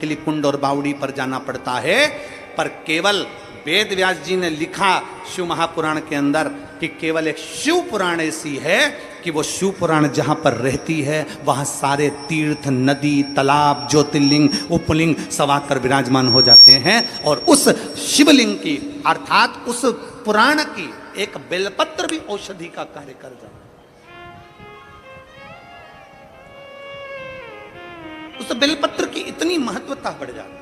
के लिए कुंड और बावड़ी पर जाना पड़ता है। पर केवल वेद व्यास जी ने लिखा शिव महापुराण के अंदर कि केवल एक शिव पुराण ऐसी है कि वो शिव पुराण जहां पर रहती है वहां सारे तीर्थ, नदी, तालाब, ज्योतिर्लिंग, उपलिंग सब आकर विराजमान हो जाते हैं और उस शिवलिंग की अर्थात उस पुराण की एक बेलपत्र भी औषधि का कार्य कर जाता है। उस बेलपत्र की इतनी महत्वता बढ़ जाती है,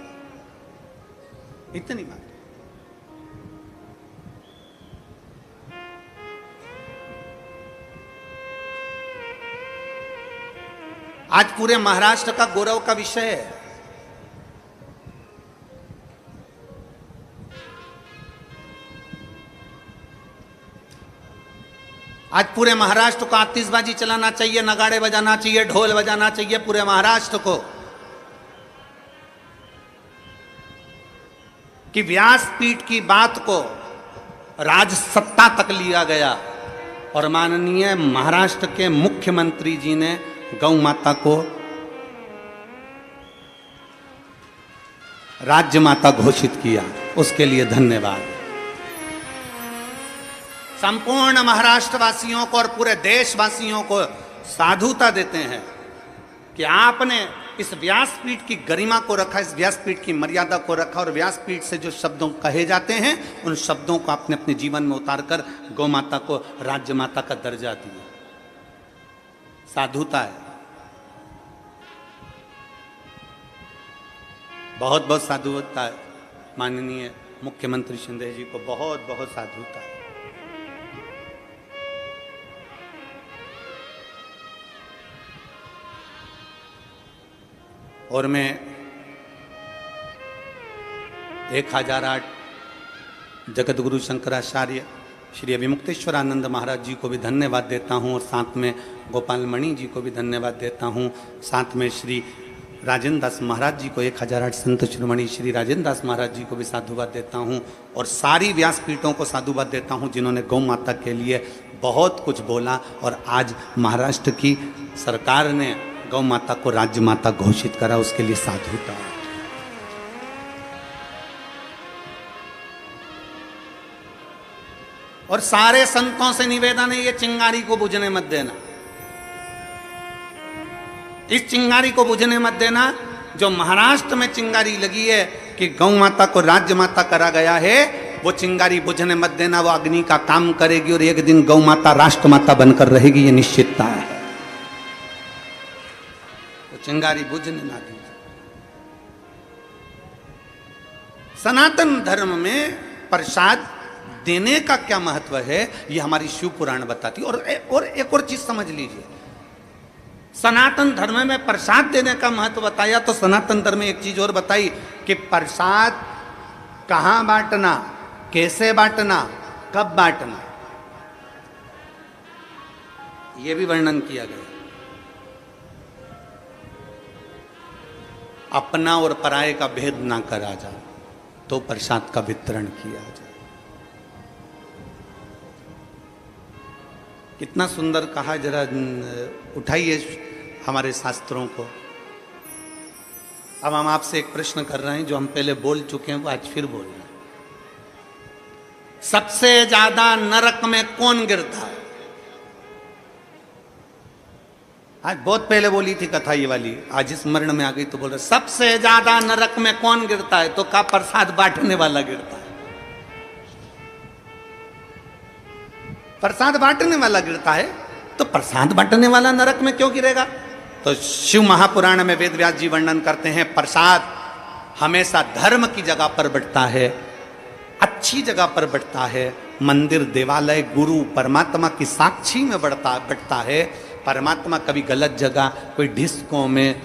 इतनी महत्व। आज पूरे महाराष्ट्र का गौरव का विषय है। आज पूरे महाराष्ट्र को आतिशबाजी चलाना चाहिए, नगाड़े बजाना चाहिए, ढोल बजाना चाहिए पूरे महाराष्ट्र को कि व्यासपीठ की बात को राज सत्ता तक लिया गया और माननीय महाराष्ट्र के मुख्यमंत्री जी ने गौ माता को राज्य माता घोषित किया, उसके लिए धन्यवाद। संपूर्ण महाराष्ट्रवासियों को और पूरे देशवासियों को साधुता देते हैं कि आपने इस व्यासपीठ की गरिमा को रखा, इस व्यासपीठ की मर्यादा को रखा और व्यासपीठ से जो शब्दों कहे जाते हैं उन शब्दों को आपने अपने जीवन में उतारकर गौ माता को राज्य माता का दर्जा दिया। साधुता है, बहुत बहुत साधुता है। माननीय मुख्यमंत्री शिंदे जी को बहुत बहुत साधुता है। और मैं 1008 जगत गुरु शंकराचार्य श्री अभिमुक्तेश्वरानंद महाराज जी को भी धन्यवाद देता हूँ और साथ में गोपाल मणि जी को भी धन्यवाद देता हूँ। साथ में श्री राजेंद्र दास महाराज जी को 1008 संत शिरोमणि श्री राजेंद्र दास महाराज जी को भी साधुवाद देता हूँ और सारी व्यासपीठों को साधुवाद देता हूँ जिन्होंने गौ माता के लिए बहुत कुछ बोला और आज महाराष्ट्र की सरकार ने गौ माता को राज्य माता घोषित करा, उसके लिए साधुता। और सारे संतों से निवेदन है ये चिंगारी को बुझने मत देना, इस चिंगारी को बुझने मत देना। जो महाराष्ट्र में चिंगारी लगी है कि गौ माता को राज्य माता करा गया है, वो चिंगारी बुझने मत देना। वो अग्नि का काम करेगी और एक दिन गौ माता राष्ट्र माता बनकर रहेगी, ये निश्चितता है। चिंगारी बुझने ना दीजिए। सनातन धर्म में प्रसाद देने का क्या महत्व है ये हमारी शिव पुराण बताती। और एक और चीज समझ लीजिए, सनातन धर्म में प्रसाद देने का महत्व बताया तो सनातन धर्म में एक चीज और बताई कि प्रसाद कहां बांटना, कैसे बांटना, कब बांटना, यह भी वर्णन किया गया। अपना और पराये का भेद ना करा जाए तो प्रसाद का वितरण किया जाए। कितना सुंदर कहा, जरा उठाइए हमारे शास्त्रों को। अब हम आपसे एक प्रश्न कर रहे हैं जो हम पहले बोल चुके हैं, वो आज फिर बोल रहे हैं। सबसे ज्यादा नरक में कौन गिरता है? आज बहुत पहले बोली थी कथा ये वाली, आज स्मरण में आ गई तो बोल रहे सबसे ज्यादा नरक में कौन गिरता है? तो का प्रसाद बांटने वाला गिरता है। प्रसाद बांटने वाला गिरता है तो प्रसाद बांटने वाला नरक में क्यों गिरेगा? तो शिव महापुराण में वेद व्यास जी वर्णन करते हैं प्रसाद हमेशा धर्म की जगह पर बढ़ता है, अच्छी जगह पर बढ़ता है। मंदिर, देवालय, गुरु, परमात्मा की साक्षी में बढ़ता है। परमात्मा कभी गलत जगह, कोई डिस्को में,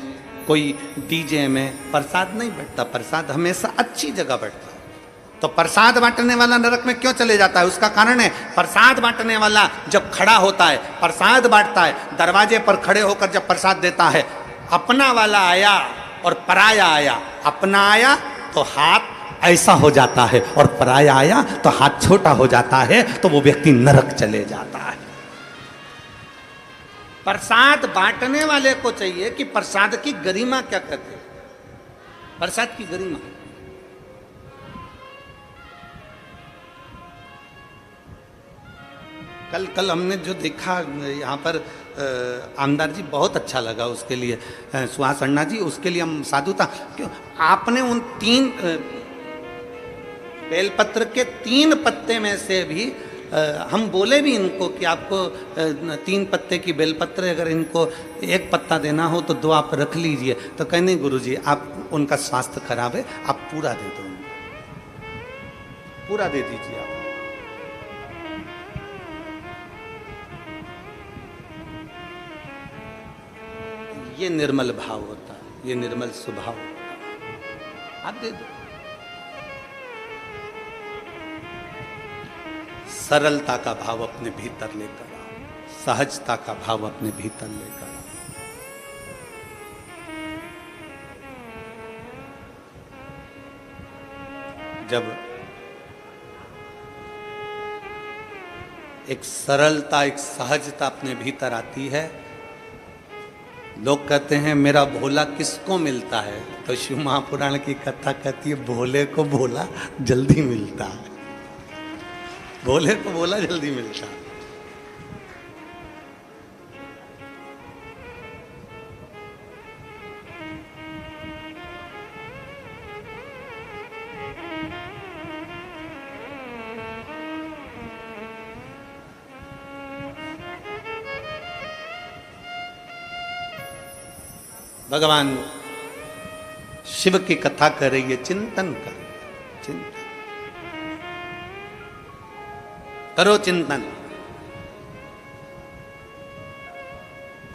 कोई डीजे में प्रसाद नहीं बढ़ता। प्रसाद हमेशा अच्छी जगह बढ़ता है। तो प्रसाद बांटने वाला नरक में क्यों चले जाता है? उसका कारण है प्रसाद बांटने वाला जब खड़ा होता है, प्रसाद बांटता है, दरवाजे पर खड़े होकर जब प्रसाद देता है, अपना वाला आया और पराया आया। अपना आया तो हाथ ऐसा हो जाता है और पराया आया तो हाथ छोटा हो जाता है, तो वो व्यक्ति नरक चले जाता है। प्रसाद बांटने वाले को चाहिए कि प्रसाद की गरिमा क्या करते, प्रसाद की गरिमा। कल हमने जो देखा यहाँ पर आमदार जी, बहुत अच्छा लगा उसके लिए, सुहास अन्ना जी, उसके लिए हम साधुता। क्यों आपने उन 3 बेलपत्र के 3 पत्ते में से भी हम बोले भी इनको कि आपको 3 पत्ते की बेलपत्र, अगर इनको 1 पत्ता देना हो तो 2 आप रख लीजिए। तो कहने गुरुजी आप, उनका स्वास्थ्य खराब है, आप पूरा दे दो, पूरा दे दीजिए आप। ये निर्मल भाव होता है, ये निर्मल स्वभाव होता है, आप दे दो। सरलता का भाव अपने भीतर लेकर आओ, सहजता का भाव अपने भीतर लेकर आओ। जब एक सरलता, एक सहजता अपने भीतर आती है, लोग कहते हैं मेरा भोला किसको मिलता है, तो शिव महापुराण की कथा कहती है भोले को भोला जल्दी मिलता है, भोले को भोला जल्दी मिलता है। भगवान शिव की कथा कर रही है, चिंतन कर, चिंतन करो, चिंतन।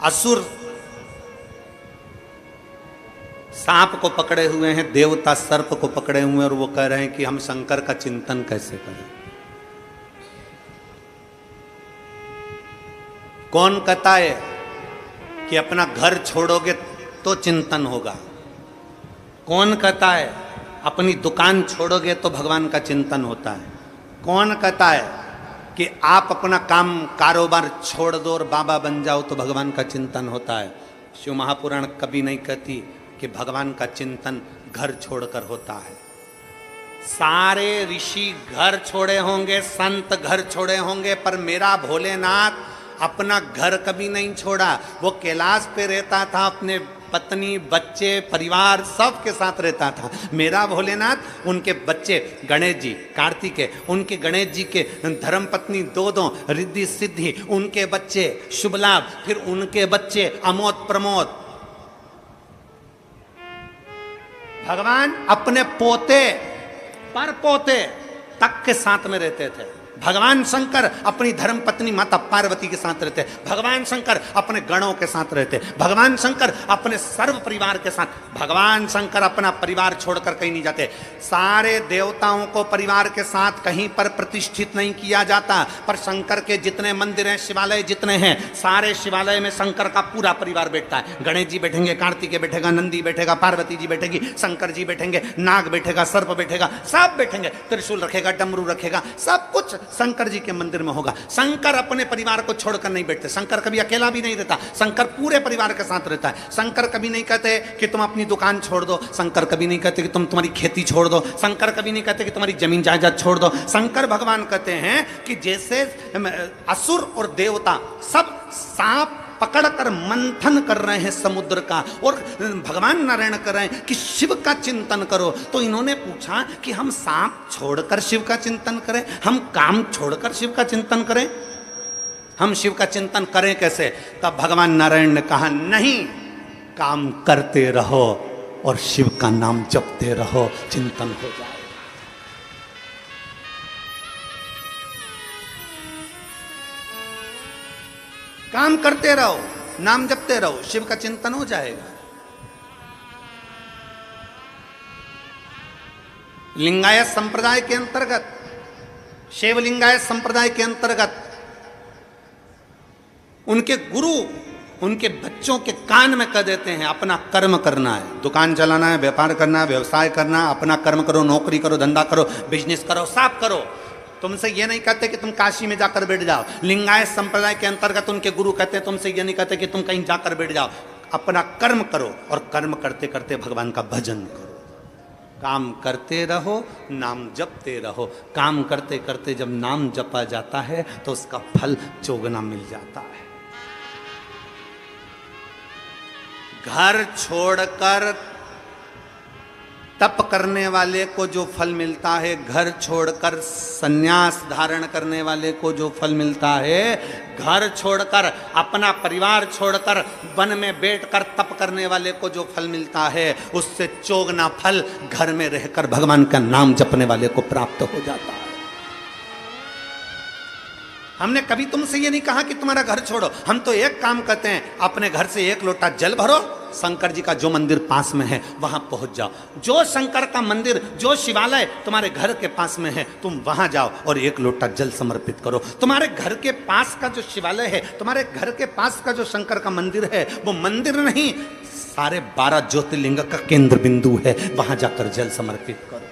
असुर सांप को पकड़े हुए हैं, देवता सर्प को पकड़े हुए हैं, और वो कह रहे हैं कि हम शंकर का चिंतन कैसे करें। कौन कहता है कि अपना घर छोड़ोगे तो चिंतन होगा? कौन कहता है अपनी दुकान छोड़ोगे तो भगवान का चिंतन होता है? कौन कहता है कि आप अपना काम कारोबार छोड़ दो और बाबा बन जाओ तो भगवान का चिंतन होता है? शिव महापुराण कभी नहीं कहती कि भगवान का चिंतन घर छोड़कर होता है। सारे ऋषि घर छोड़े होंगे, संत घर छोड़े होंगे, पर मेरा भोलेनाथ अपना घर कभी नहीं छोड़ा। वो कैलाश पे रहता था, अपने पत्नी, बच्चे, परिवार सब के साथ रहता था। मेरा भोलेनाथ, उनके बच्चे गणेश जी, कार्तिकेय, उनके गणेश जी के धर्म पत्नी 2 रिद्धि सिद्धि, उनके बच्चे शुभ लाभ, फिर उनके बच्चे अमोद प्रमोद। भगवान अपने पोते पर पोते तक के साथ में रहते थे। भगवान शंकर अपनी धर्म पत्नी माता पार्वती के साथ रहते, भगवान शंकर अपने गणों के साथ रहते, भगवान शंकर अपने सर्व परिवार के साथ। भगवान शंकर अपना परिवार छोड़कर कहीं नहीं जाते। सारे देवताओं को परिवार के साथ कहीं पर प्रतिष्ठित नहीं किया जाता, पर शंकर के जितने मंदिर हैं, शिवालय जितने हैं, सारे शिवालय में शंकर का पूरा परिवार बैठता है। गणेश जी बैठेंगे, कार्तिकेय बैठेगा, नंदी बैठेगा, पार्वती जी बैठेगी, शंकर जी बैठेंगे, नाग बैठेगा, सर्प बैठेगा, सब बैठेंगे, त्रिशूल रखेगा, डमरू रखेगा, सब कुछ शंकर जी के मंदिर में होगा। शंकर अपने परिवार को छोड़कर नहीं बैठते, शंकर कभी अकेला भी नहीं रहता, शंकर पूरे परिवार के साथ रहता है। शंकर कभी नहीं कहते कि तुम अपनी दुकान छोड़ दो, शंकर कभी नहीं कहते कि तुम तुम्हारी खेती छोड़ दो, शंकर कभी नहीं कहते कि तुम्हारी जमीन जायदाद छोड़ दो। शंकर भगवान कहते हैं कि जैसे असुर और देवता सब सांप पकड़कर मंथन कर रहे हैं समुद्र का, और भगवान नारायण कर रहे हैं कि शिव का चिंतन करो, तो इन्होंने पूछा कि हम सांप छोड़कर शिव का चिंतन करें, हम काम छोड़कर शिव का चिंतन करें, हम शिव का चिंतन करें कैसे? तब भगवान नारायण ने कहा नहीं, काम करते रहो और शिव का नाम जपते रहो, चिंतन हो जाए। काम करते रहो, नाम जपते रहो, शिव का चिंतन हो जाएगा। लिंगायत संप्रदाय के अंतर्गत, शिव लिंगायत संप्रदाय के अंतर्गत उनके गुरु उनके बच्चों के कान में कह देते हैं अपना कर्म करना है, दुकान चलाना है, व्यापार करना है, व्यवसाय करना, अपना कर्म करो, नौकरी करो, धंधा करो, बिजनेस करो, सब करो। तुमसे ये नहीं कहते कि तुम काशी में जाकर बैठ जाओ। लिंगायत संप्रदाय के अंतर्गत उनके गुरु कहते हैं तुमसे ये नहीं कहते कि तुम कहीं जाकर बैठ जाओ, अपना कर्म करो और कर्म करते करते भगवान का भजन करो। काम करते रहो, नाम जपते रहो। काम करते करते जब नाम जपा जाता है तो उसका फल चौगुना मिल जाता है। घर छोड़कर तप करने वाले को जो फल मिलता है, घर छोड़कर संन्यास धारण करने वाले को जो फल मिलता है, घर छोड़कर अपना परिवार छोड़कर वन में बैठकर तप करने वाले को जो फल मिलता है, उससे चौगुना फल घर में रहकर भगवान का नाम जपने वाले को प्राप्त हो जाता है। हमने कभी तुमसे ये नहीं कहा कि तुम्हारा घर छोड़ो। हम तो एक काम करते हैं, अपने घर से एक लोटा जल भरो, शंकर जी का जो मंदिर पास में है वहां पहुंच जाओ। जो शंकर का मंदिर, जो शिवालय तुम्हारे घर के पास में है, तुम वहां जाओ और एक लोटा जल समर्पित करो। तुम्हारे घर के पास का जो शिवालय है, तुम्हारे घर के पास का जो शंकर का मंदिर है, वो मंदिर नहीं, सारे 12 ज्योतिर्लिंग का केंद्र बिंदु है। वहां जाकर जल समर्पित करो।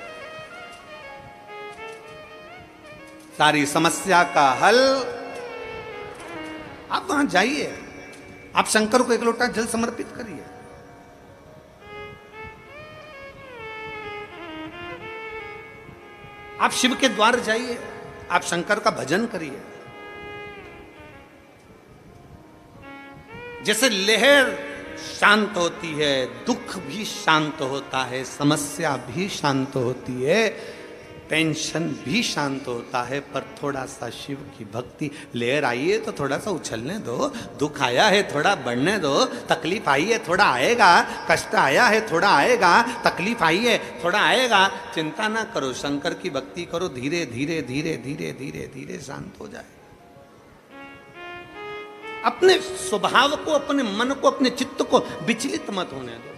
सारी समस्या का हल। आप वहां जाइए, आप शंकर को एक लोटा जल समर्पित करिए। आप शिव के द्वार जाइए, आप शंकर का भजन करिए। जैसे लहर शांत होती है, दुख भी शांत होता है, समस्या भी शांत होती है, टेंशन भी शांत होता है, पर थोड़ा सा शिव की भक्ति। लहर आई है तो थोड़ा सा उछलने दो, दुख आया है थोड़ा बढ़ने दो, तकलीफ आई है थोड़ा आएगा, कष्ट आया है थोड़ा आएगा, तकलीफ आई है थोड़ा आएगा। चिंता ना करो, शंकर की भक्ति करो, धीरे धीरे धीरे धीरे धीरे धीरे शांत हो जाए। अपने स्वभाव को, अपने मन को, अपने चित्त को विचलित मत होने दो।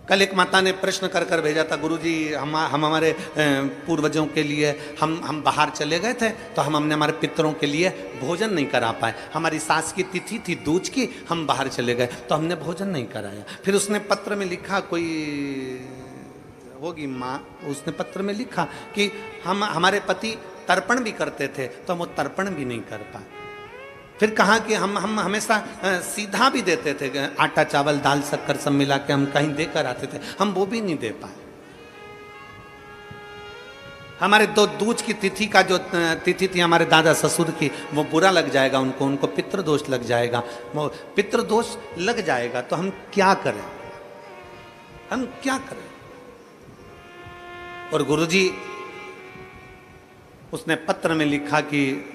कल एक माता ने प्रश्न कर कर भेजा था, गुरुजी हम हमारे पूर्वजों के लिए हम बाहर चले गए थे, तो हमने हमारे पितरों के लिए भोजन नहीं करा पाए। हमारी सास की तिथि थी दूज की, हम बाहर चले गए तो हमने भोजन नहीं कराया। फिर उसने पत्र में लिखा, कोई होगी माँ, उसने पत्र में लिखा कि हमारे पति तर्पण भी करते थे तो हम वो तर्पण भी नहीं कर पाए। फिर कहा कि हम हमेशा सीधा भी देते थे, आटा चावल दाल शक्कर सब मिला के हम कहीं देकर आते थे, हम वो भी नहीं दे पाए। हमारे दूज की तिथि का जो तिथि थी हमारे दादा ससुर की, वो बुरा लग जाएगा उनको पितृदोष लग जाएगा। वो पितृदोष लग जाएगा तो हम क्या करें, हम क्या करें। और गुरुजी उसने पत्र में लिखा कि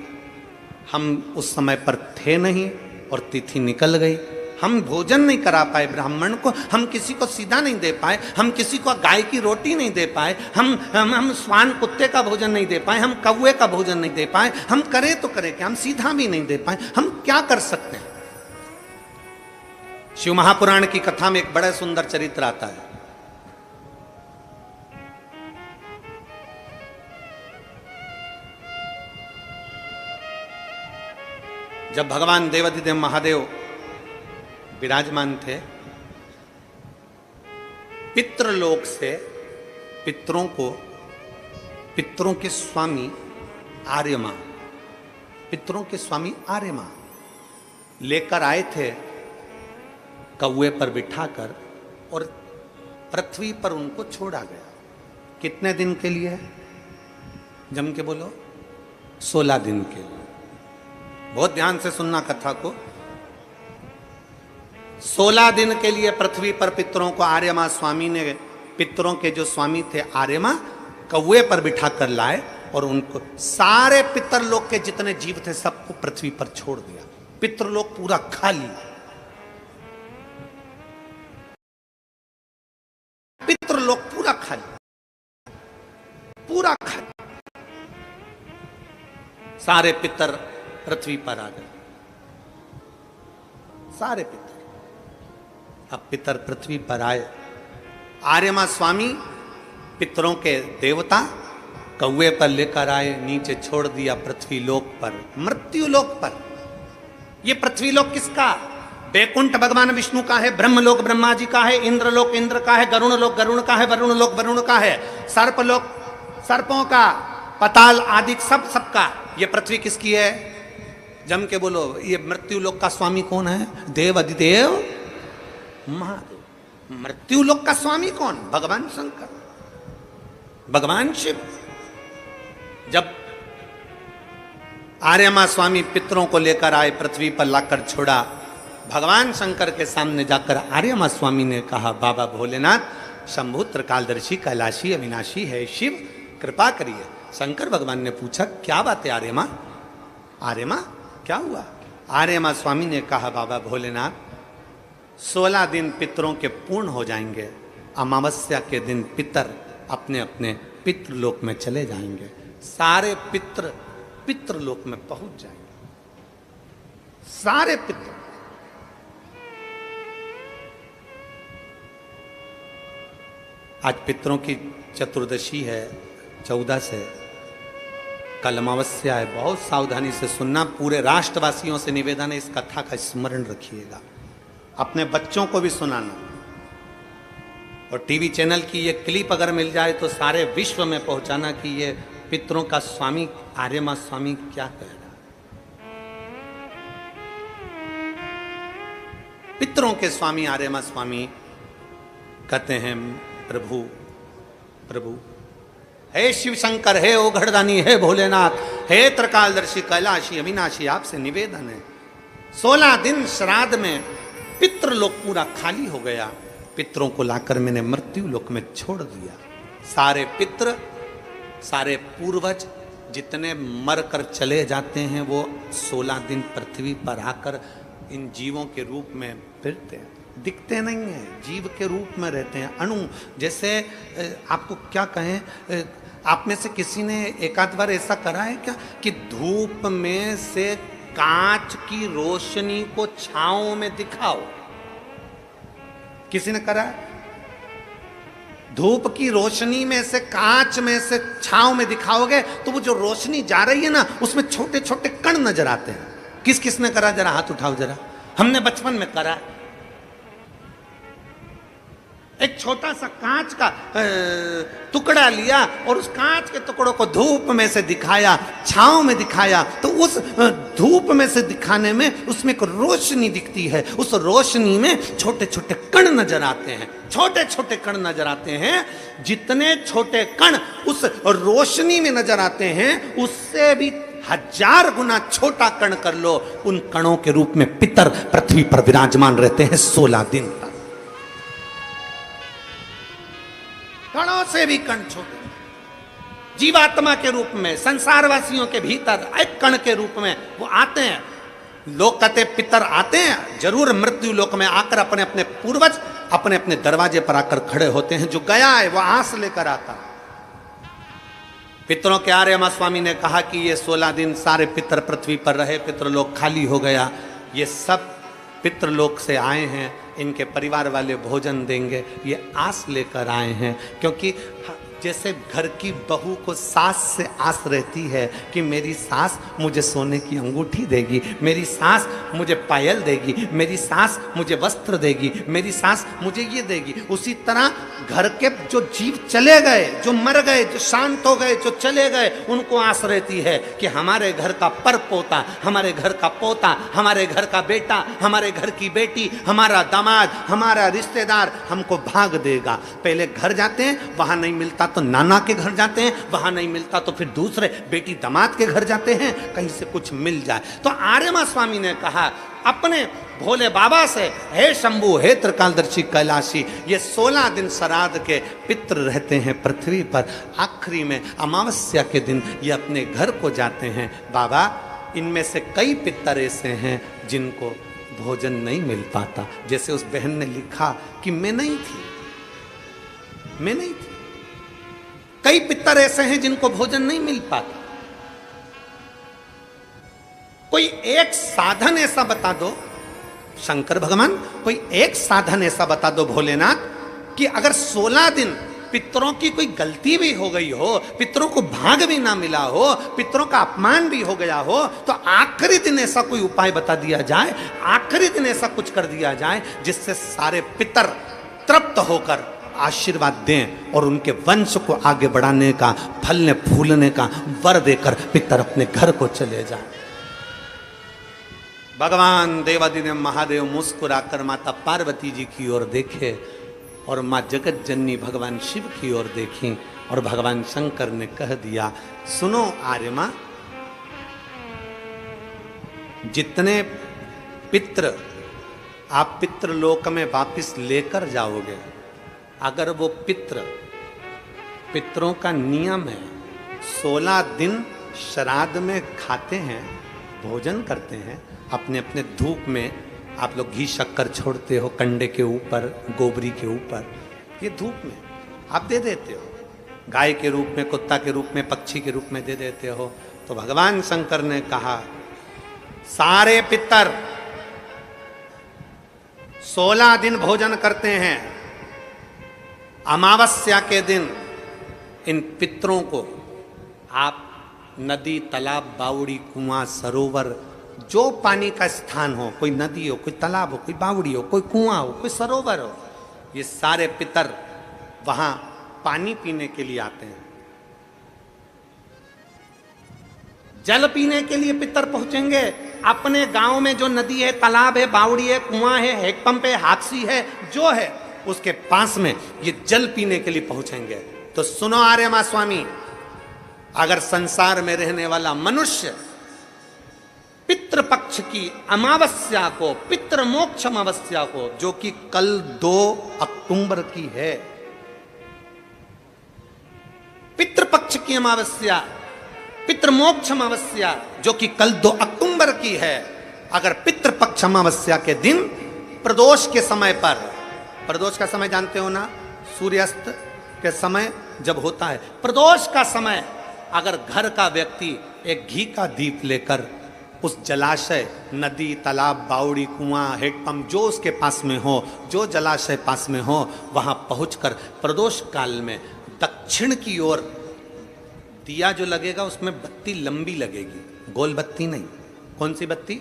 हम उस समय पर थे नहीं और तिथि निकल गई, हम भोजन नहीं करा पाए ब्राह्मण को, हम किसी को सीधा नहीं दे पाए, हम किसी को गाय की रोटी नहीं दे पाए, हम स्वान कुत्ते का भोजन नहीं दे पाए, हम कौवे का भोजन नहीं दे पाए। हम करें तो करें क्या, हम सीधा भी नहीं दे पाए, हम क्या कर सकते हैं। शिव महापुराण की कथा में एक बड़ा सुंदर चरित्र आता है। जब भगवान देवाधिदेव महादेव विराजमान थे, पितृलोक से पितरों के स्वामी आर्यमा, पितरों के स्वामी आर्यमा लेकर आए थे कौवे पर बिठाकर, और पृथ्वी पर उनको छोड़ा गया। कितने दिन के लिए? जम के बोलो, 16 दिन के लिए। बहुत ध्यान से सुनना कथा को। 16 दिन के लिए पृथ्वी पर पितरों को आर्यमा स्वामी ने, पितरों के जो स्वामी थे आर्यमा, कौवे पर बिठा कर लाए और उनको सारे पितरलोक के जितने जीव थे सबको पृथ्वी पर छोड़ दिया। पितरलोक पूरा खाली, पितरलोक पूरा खाली, पूरा खाली। सारे पितर पृथ्वी पर आ गए, सारे पितर। अब पितर पृथ्वी पर आए, आर्यमा स्वामी पितरों के देवता कौवे पर लेकर आए, नीचे छोड़ दिया पृथ्वी लोक पर, मृत्यु लोक पर। ये पृथ्वी लोक किसका? बैकुंठ भगवान विष्णु का है, ब्रह्मलोक ब्रह्मा जी का है, इंद्रलोक इंद्र का है, गरुण लोक गरुण का है, वरुण लोक वरुण का है, सर्पलोक सर्पों का, पताल आदि सबका। ये पृथ्वी किसकी है? जम के बोलो, ये मृत्यु लोक का स्वामी कौन है? देव अधिदेव महादेव। मृत्यु लोक का स्वामी कौन? भगवान शंकर, भगवान शिव। जब आर्यमा स्वामी पितरों को लेकर आए, पृथ्वी पर लाकर छोड़ा, भगवान शंकर के सामने जाकर आर्यमा स्वामी ने कहा, बाबा भोलेनाथ, शंभु त्रिकालदर्शी कैलाशी अविनाशी है शिव, कृपा करिए। शंकर भगवान ने पूछा, क्या बात है आर्यमा? आर्यमा क्या हुआ? आर्यमा स्वामी ने कहा, बाबा भोलेनाथ, 16 दिन पितरों के पूर्ण हो जाएंगे, अमावस्या के दिन पितर अपने अपने पितृलोक में चले जाएंगे, सारे पितर पितृलोक में पहुंच जाएंगे, सारे पितर। आज पितरों की चतुर्दशी है, 14 से, कल अमावस्या है। बहुत सावधानी से सुनना, पूरे राष्ट्रवासियों से निवेदन है, इस कथा का स्मरण रखिएगा, अपने बच्चों को भी सुनाना। और टीवी चैनल की ये क्लिप अगर मिल जाए तो सारे विश्व में पहुंचाना कि ये पितरों का स्वामी आर्यमा स्वामी क्या कह रहा है। पितरों के स्वामी आर्यमा स्वामी कहते हैं, प्रभु प्रभु, हे शिव शंकर, हे ओघड़दानी, हे भोलेनाथ, हे त्रिकालदर्शी कैलाशी अविनाशी, आपसे निवेदन है, 16 दिन श्राद्ध में पितृलोक पूरा खाली हो गया, पितरों को लाकर मैंने मृत्यु लोक में छोड़ दिया। सारे पितृ, सारे पूर्वज जितने मर कर चले जाते हैं, वो 16 दिन पृथ्वी पर आकर इन जीवों के रूप में फिरते हैं, दिखते नहीं हैं, जीव के रूप में रहते हैं, अणु जैसे। आपको क्या कहें, आप में से किसी ने एक आध बार ऐसा करा है क्या कि धूप में से कांच की रोशनी को छांव में दिखाओ? किसी ने करा है? धूप की रोशनी में से, कांच में से छांव में दिखाओगे तो वो जो रोशनी जा रही है ना, उसमें छोटे छोटे कण नजर आते हैं। किस किस ने करा? जरा हाथ उठाओ जरा। हमने बचपन में करा। एक छोटा सा कांच का टुकड़ा लिया और उस कांच के टुकड़ों को धूप में से दिखाया, छांव में दिखाया, तो उस धूप में से दिखाने में उसमें एक रोशनी दिखती है, उस रोशनी में छोटे छोटे कण नजर आते हैं, छोटे छोटे कण नजर आते हैं। जितने छोटे कण उस रोशनी में नजर आते हैं, उससे भी 1000 गुना छोटा कण कर लो, उन कणों के रूप में पितर पृथ्वी पर विराजमान रहते हैं 16 दिन तक। कणों से भी कण छोटे, जीवात्मा के रूप में, संसारवासियों के भीतर एक कण के रूप में वो आते हैं। लोग कहते पितर आते हैं जरूर, मृत्यु लोक में आकर अपने अपने पूर्वज अपने अपने दरवाजे पर आकर खड़े होते हैं। जो गया है वो आस लेकर आता। पितरों के आर्यमा स्वामी ने कहा कि ये 16 दिन सारे पितर पृथ्वी पर रहे, पितृलोक खाली हो गया। ये सब पितृलोक से आए हैं, इनके परिवार वाले भोजन देंगे, ये आस लेकर आए हैं। क्योंकि जैसे घर की बहू को सास से आस रहती है कि मेरी सास मुझे सोने की अंगूठी देगी, मेरी सास मुझे पायल देगी, मेरी सास मुझे वस्त्र देगी, मेरी सास मुझे ये देगी, उसी तरह घर के जो जीव चले गए, जो मर गए, जो शांत हो गए, जो चले गए, उनको आस रहती है कि हमारे घर का पर पोता, हमारे घर का पोता, हमारे घर का बेटा, हमारे घर की बेटी, हमारा दामाद, हमारा रिश्तेदार हमको भाग देगा। पहले घर जाते हैं, वहां नहीं मिलता तो नाना के घर जाते हैं, वहां नहीं मिलता तो फिर दूसरे बेटी दामाद के घर जाते हैं, कहीं से कुछ मिल जाए। तो आर्यमा स्वामी ने कहा अपने भोले बाबा से, हे शंभु, हे त्रिकालदर्शी कैलाशी, ये 16 दिन श्राद्ध के पितृ रहते हैं पृथ्वी पर, आखिरी में अमावस्या के दिन ये अपने घर को जाते हैं। बाबा, इनमें से कई पितर ऐसे हैं जिनको भोजन नहीं मिल पाता। जैसे उस बहन ने लिखा कि मैं नहीं थी, मैं नहीं थी। कई पितर ऐसे हैं जिनको भोजन नहीं मिल पाता। कोई एक साधन ऐसा बता दो शंकर भगवान, कोई एक साधन ऐसा बता दो भोलेनाथ कि अगर 16 दिन पितरों की कोई गलती भी हो गई हो, पितरों को भाग भी ना मिला हो, पितरों का अपमान भी हो गया हो, तो आखिरी दिन ऐसा कोई उपाय बता दिया जाए, आखिरी दिन ऐसा कुछ कर दिया जाए जिससे सारे पितर तृप्त होकर आशीर्वाद दें और उनके वंश को आगे बढ़ाने का, फलने फूलने का वर देकर पितर अपने घर को चले जाए। भगवान देवादिदेव महादेव मुस्कुराकर माता पार्वती जी की ओर देखे और माँ जगत जननी भगवान शिव की ओर देखी और भगवान शंकर ने कह दिया, सुनो आर्यमा, जितने पितृ आप पितृलोक में वापिस लेकर जाओगे, अगर वो पितरों का नियम है 16 दिन श्राद्ध में खाते हैं, भोजन करते हैं, अपने अपने धूप में आप लोग घी शक्कर छोड़ते हो, कंडे के ऊपर, गोबरी के ऊपर, ये धूप में आप दे देते हो, गाय के रूप में, कुत्ता के रूप में, पक्षी के रूप में दे देते हो। तो भगवान शंकर ने कहा, सारे पितर 16 दिन भोजन करते हैं, अमावस्या के दिन इन पितरों को आप नदी, तालाब, बावड़ी, कुआं, सरोवर, जो पानी का स्थान हो, कोई नदी हो, कोई तालाब हो, कोई बावड़ी हो, कोई कुआं हो, कोई सरोवर हो, ये सारे पितर वहां पानी पीने के लिए आते हैं। जल पीने के लिए पितर पहुंचेंगे। अपने गांव में जो नदी है, तालाब है, बावड़ी है, कुआं है, हैंडपंप है, हाथसी है, जो है उसके पास में ये जल पीने के लिए पहुंचेंगे। तो सुनो आर्यमा स्वामी, अगर संसार में रहने वाला मनुष्य पितृपक्ष की अमावस्या को, पितृ मोक्ष अमावस्या को, जो कि कल 2 अक्टूबर की है, पितृपक्ष की अमावस्या, पितृमोक्ष अमावस्या जो कि कल 2 अक्टूबर की है, अगर पितृपक्ष अमावस्या के दिन प्रदोष के समय पर, प्रदोष का समय जानते हो ना, सूर्यास्त के समय जब होता है प्रदोष का समय, अगर घर का व्यक्ति एक घी का दीप लेकर उस जलाशय, नदी, तालाब, बावड़ी, कुआं, हैंडपंप जो उसके पास में हो, जो जलाशय पास में हो, वहां पहुंचकर प्रदोष काल में दक्षिण की ओर दिया जो लगेगा उसमें बत्ती लंबी लगेगी, गोल बत्ती नहीं। कौन सी बत्ती?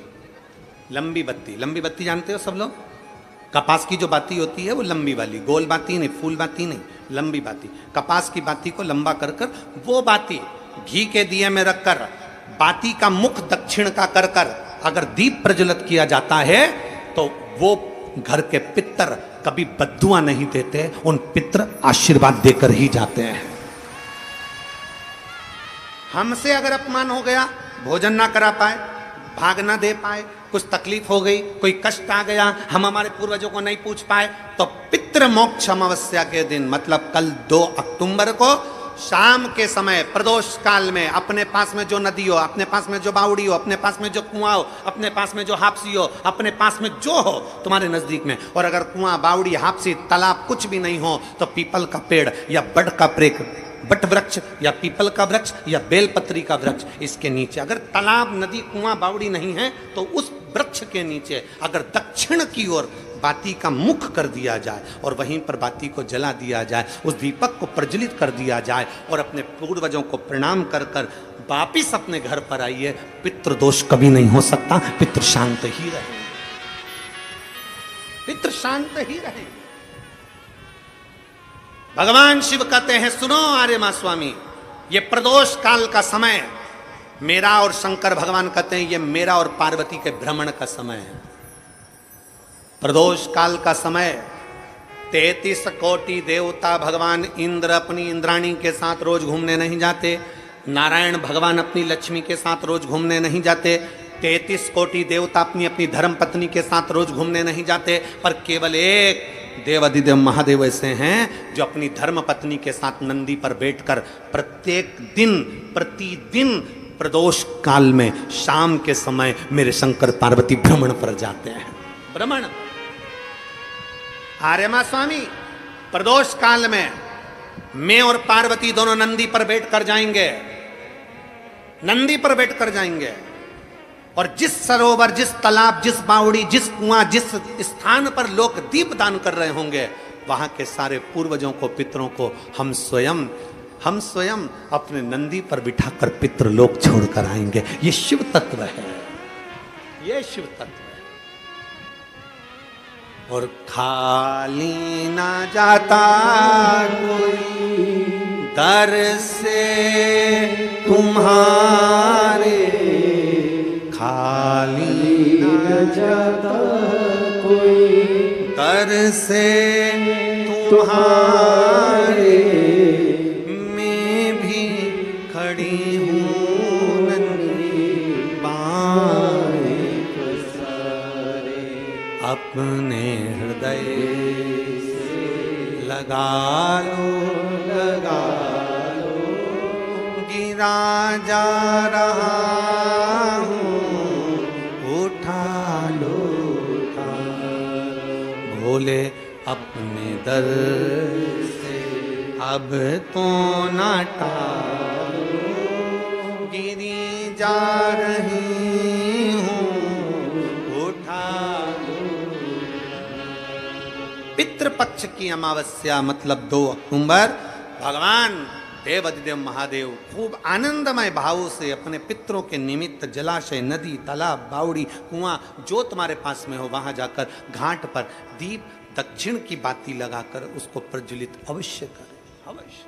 लंबी बत्ती। लंबी बत्ती जानते हो सब लोग? कपास की जो बाती होती है वो लंबी वाली, गोल बाती नहीं, फूल बाती नहीं, लंबी बाती। कपास की बाती को लंबा कर कर वो बाती घी के दिए में रखकर, बाती का मुख दक्षिण का कर कर अगर दीप प्रज्वलित किया जाता है तो वो घर के पितर कभी बद्दुआ नहीं देते, उन पितर आशीर्वाद देकर ही जाते हैं। हमसे अगर अपमान हो गया, भोजन ना करा पाए, भाग ना दे पाए, कुछ तकलीफ हो गई, कोई कष्ट आ गया, हम हमारे पूर्वजों को नहीं पूछ पाए, तो पितृ मोक्ष अमावस्या के दिन मतलब कल 2 अक्टूबर को शाम के समय प्रदोष काल में अपने पास में जो नदी हो, अपने पास में जो बावड़ी हो, अपने पास में जो कुआं हो, अपने पास में जो हापसी हो, अपने पास में जो हो तुम्हारे नजदीक में, और अगर कुआं, बावड़ी, हापसी, तालाब कुछ भी नहीं हो तो पीपल का पेड़ या बड़ का बट वृक्ष या पीपल का वृक्ष या बेलपत्री का वृक्ष, इसके नीचे, अगर तालाब, नदी, कुआं, बावड़ी नहीं है तो उस वृक्ष के नीचे अगर दक्षिण की ओर बाती का मुख कर दिया जाए और वहीं पर बाती को जला दिया जाए, उस दीपक को प्रज्वलित कर दिया जाए और अपने पूर्वजों को प्रणाम कर कर वापिस अपने घर पर आइए, पितृदोष कभी नहीं हो सकता, पितृ शांत ही रहे, पितृ शांत ही रहे। भगवान शिव कहते हैं, सुनो आर्यमा स्वामी, ये प्रदोष काल का समय मेरा, और शंकर भगवान कहते हैं ये मेरा और पार्वती के भ्रमण का समय है। प्रदोष काल का समय 33 कोटि देवता, भगवान इंद्र अपनी इंद्राणी के साथ रोज घूमने नहीं जाते, नारायण भगवान अपनी लक्ष्मी के साथ रोज घूमने नहीं जाते, 33 कोटि देवता अपनी अपनी धर्म पत्नी के साथ रोज घूमने नहीं जाते, पर केवल एक देवादिदेव महादेव ऐसे हैं जो अपनी धर्म पत्नी के साथ नंदी पर बैठकर प्रत्येक दिन, प्रतिदिन प्रदोष काल में शाम के समय मेरे शंकर पार्वती भ्रमण पर जाते हैं। भ्रमण। आर्यमा स्वामी, प्रदोष काल में मैं और पार्वती दोनों नंदी पर बैठकर जाएंगे, नंदी पर बैठकर जाएंगे, और जिस सरोवर, जिस तालाब, जिस बावड़ी, जिस कुआं, जिस स्थान पर लोग दीप दान कर रहे होंगे, वहां के सारे पूर्वजों को, पितरों को हम स्वयं अपने नंदी पर बिठाकर पितृलोक छोड़कर आएंगे। ये शिव तत्व है, ये शिव तत्व है। और खाली ना जाता कोई दर से तुम्हारे, खाली न जाता कोई, दर से तुम्हारे मैं भी खड़ी हूँ नन्ही बाहें पसारे, अपने हृदय से लगा लो गिरा जा रहा हूँ उठा लो भोले अपने दर से अब तो न टालो गिरी जा रही हूँ उठा लो। पितृपक्ष की अमावस्या मतलब 2 अक्टूबर भगवान देवाधिदेव महादेव खूब आनंदमय भावों से अपने पितरों के निमित्त जलाशय, नदी, तालाब, बावड़ी, कुआं जो तुम्हारे पास में हो वहां जाकर घाट पर दीप दक्षिण की बाती लगाकर उसको प्रज्वलित अवश्य करें, अवश्य।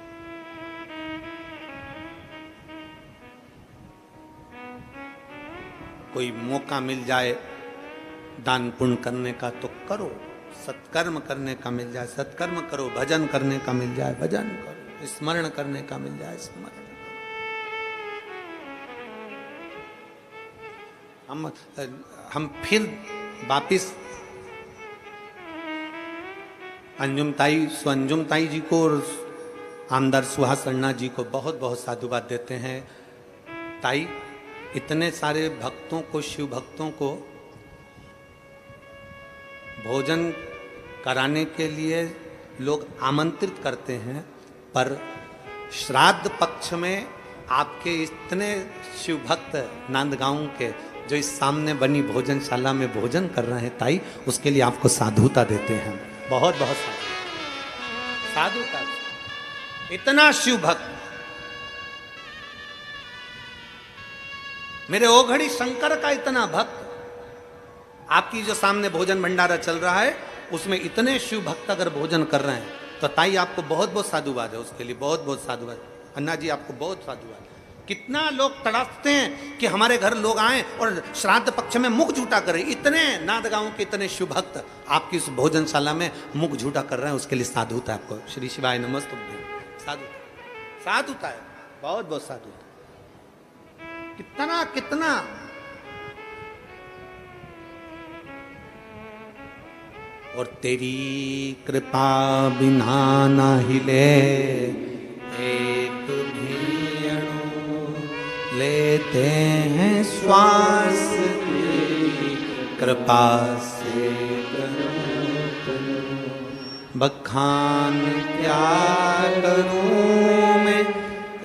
कोई मौका मिल जाए दान पुण्य करने का तो करो, सत्कर्म करने का मिल जाए सत्कर्म करो, भजन करने का मिल जाए भजन करो, स्मरण करने का मिल जाए स्मरण। हम फिर वापिस अंजुम ताई जी को और आमदार सुहास अन्ना जी को बहुत बहुत साधुवाद देते हैं। ताई, इतने सारे भक्तों को, शिव भक्तों को भोजन कराने के लिए लोग आमंत्रित करते हैं, पर श्राद्ध पक्ष में आपके इतने शिव भक्त नांदगांव के जो इस सामने बनी भोजनशाला में भोजन कर रहे हैं ताई, उसके लिए आपको साधुता देते हैं, बहुत बहुत साधुता। इतना शिव भक्त, मेरे ओघड़ी शंकर का इतना भक्त, आपकी जो सामने भोजन भंडारा चल रहा है उसमें इतने शिव भक्त अगर भोजन कर रहे हैं तो ताई आपको बहुत बहुत साधुवाद है, उसके लिए बहुत बहुत साधुवाद। अन्ना जी आपको बहुत साधुवाद। कितना लोग तड़पते हैं कि हमारे घर लोग आए और श्राद्ध पक्ष में मुख झूठा करें। इतने नादगांव के इतने शिव भक्त आपकी इस भोजनशाला में मुख झूठा कर रहे हैं, उसके लिए साधुता है आपको। श्री शिवाय नमस्तुभ्यं। साधुता, साधुता है, बहुत बहुत साधुता। कितना कितना और तेरी कृपा बिना ना हिले एक भी अणु, लेते हैं श्वास तेरी कृपा से। बखान क्या करूं मैं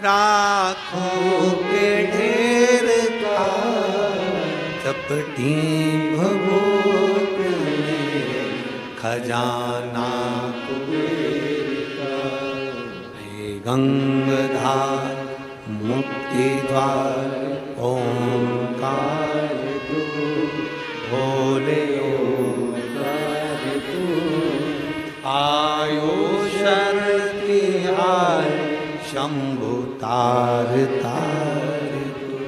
राखों के ढेर का, चपटी भभूत खजाना कुबेर का। हे गंगाधार मुक्ति द्वार ओंकार तू, भोले ओंकार तू। आयो शरण तिहार शंभु तार तार तू।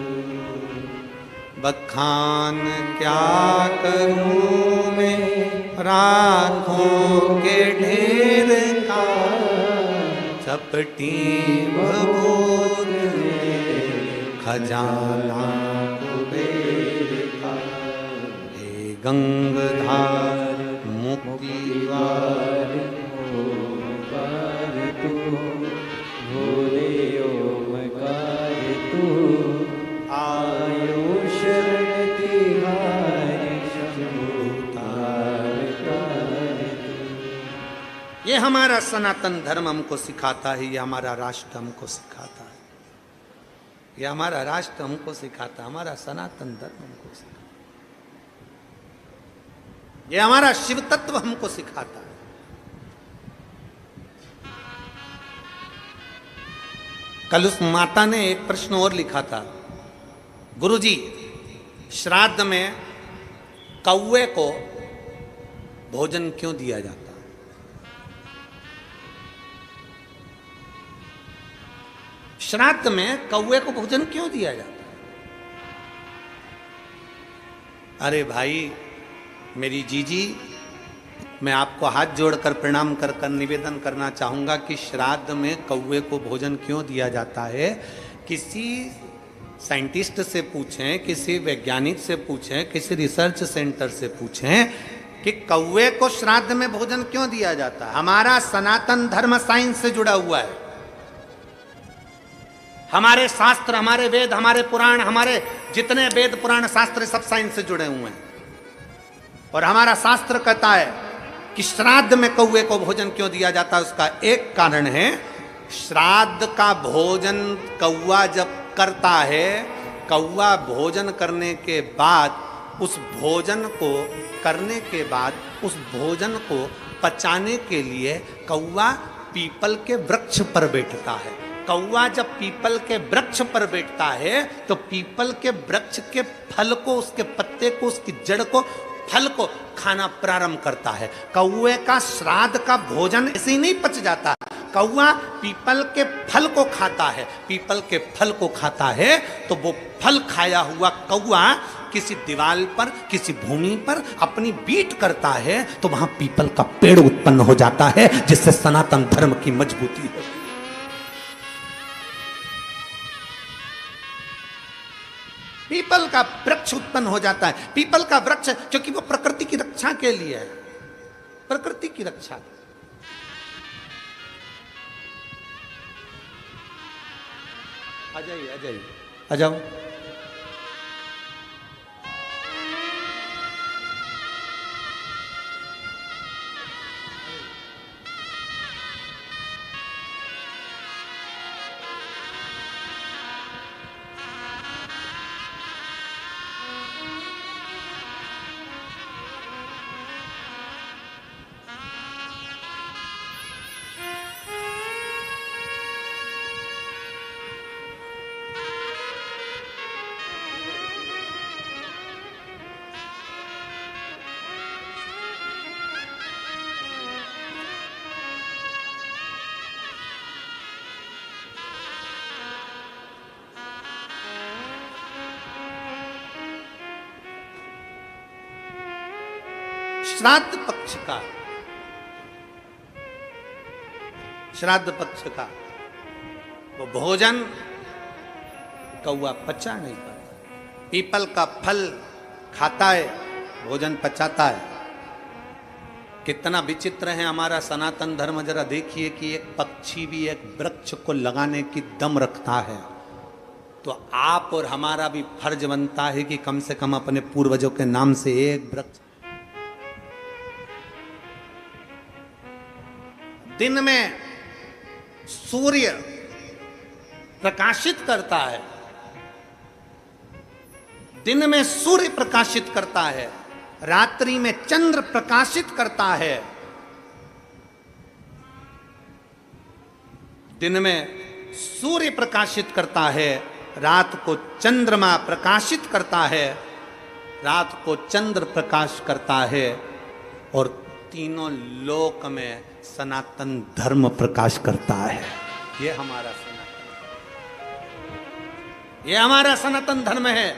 बखान क्या करूं मैं राखों के ढेर का, चपटी भभूत खजाना कुबेर का। हे गंगाधार मुक्ति द्वार ओंकार तू, भोले ओंकार तू। आयो शरण तिहारी शंभु तार तार तू। ये हमारा सनातन धर्म हमको सिखाता है, ये हमारा राष्ट्र हमको सिखाता है, ये हमारा राष्ट्र हमको सिखाता है, हमारा सनातन धर्म हमको सिखाता है, ये हमारा शिव तत्व हमको सिखाता है। कल उस माता ने एक प्रश्न और लिखा था, गुरुजी श्राद्ध में कौवे को भोजन क्यों दिया जाता है? श्राद्ध में कौवे को भोजन क्यों दिया जाता है? अरे भाई मेरी जीजी, मैं आपको हाथ जोड़कर प्रणाम कर कर निवेदन करना चाहूँगा कि श्राद्ध में कौवे को भोजन क्यों दिया जाता है। किसी साइंटिस्ट से पूछें, किसी वैज्ञानिक से पूछें, किसी रिसर्च सेंटर से पूछें कि कौवे को श्राद्ध में भोजन क्यों दिया जाता है। हमारा सनातन धर्म साइंस से जुड़ा हुआ है। हमारे शास्त्र, हमारे वेद, हमारे पुराण, हमारे जितने वेद पुराण शास्त्र सब साइंस से जुड़े हुए हैं। और हमारा शास्त्र कहता है कि श्राद्ध में कौवे को भोजन क्यों दिया जाता है। उसका एक कारण है, श्राद्ध का भोजन कौवा जब करता है, कौवा भोजन करने के बाद उस भोजन को करने के बाद उस भोजन को पचाने के लिए कौवा पीपल के वृक्ष पर बैठता है। कौवा जब पीपल के वृक्ष पर बैठता है तो पीपल के वृक्ष के फल को, उसके पत्ते को, उसकी जड़ को, फल को खाना प्रारंभ करता है। कौवे का श्राद्ध का भोजन ऐसे ही नहीं पच जाता। कौवा पीपल के फल को खाता है। पीपल के फल को खाता है तो वो फल खाया हुआ कौवा किसी दीवार पर, किसी भूमि पर अपनी बीट करता है तो वहां पीपल का पेड़ उत्पन्न हो जाता है, जिससे सनातन धर्म की मजबूती होती है। पीपल का वृक्ष उत्पन्न हो जाता है। पीपल का वृक्ष क्योंकि वो प्रकृति की रक्षा के लिए है, प्रकृति की रक्षा। आ जाइए, आ जाइए, आ जाओ। श्राद्ध पक्ष का, श्राद्ध पक्ष का वो भोजन कौवा पचा नहीं पाता। पीपल का फल खाता है, भोजन पचाता है। कितना विचित्र है हमारा सनातन धर्म। जरा देखिए कि एक पक्षी भी एक वृक्ष को लगाने की दम रखता है, तो आप और हमारा भी फर्ज बनता है कि कम से कम अपने पूर्वजों के नाम से एक वृक्ष। दिन में सूर्य प्रकाशित करता है, दिन में सूर्य प्रकाशित करता है, रात्रि में चंद्र प्रकाशित करता है। दिन में सूर्य प्रकाशित करता है, रात को चंद्रमा प्रकाशित करता है, रात को चंद्र प्रकाश करता है, और तीनों लोक में सनातन धर्म प्रकाश करता है। ये हमारा सनातन, ये हमारा सनातन धर्म है।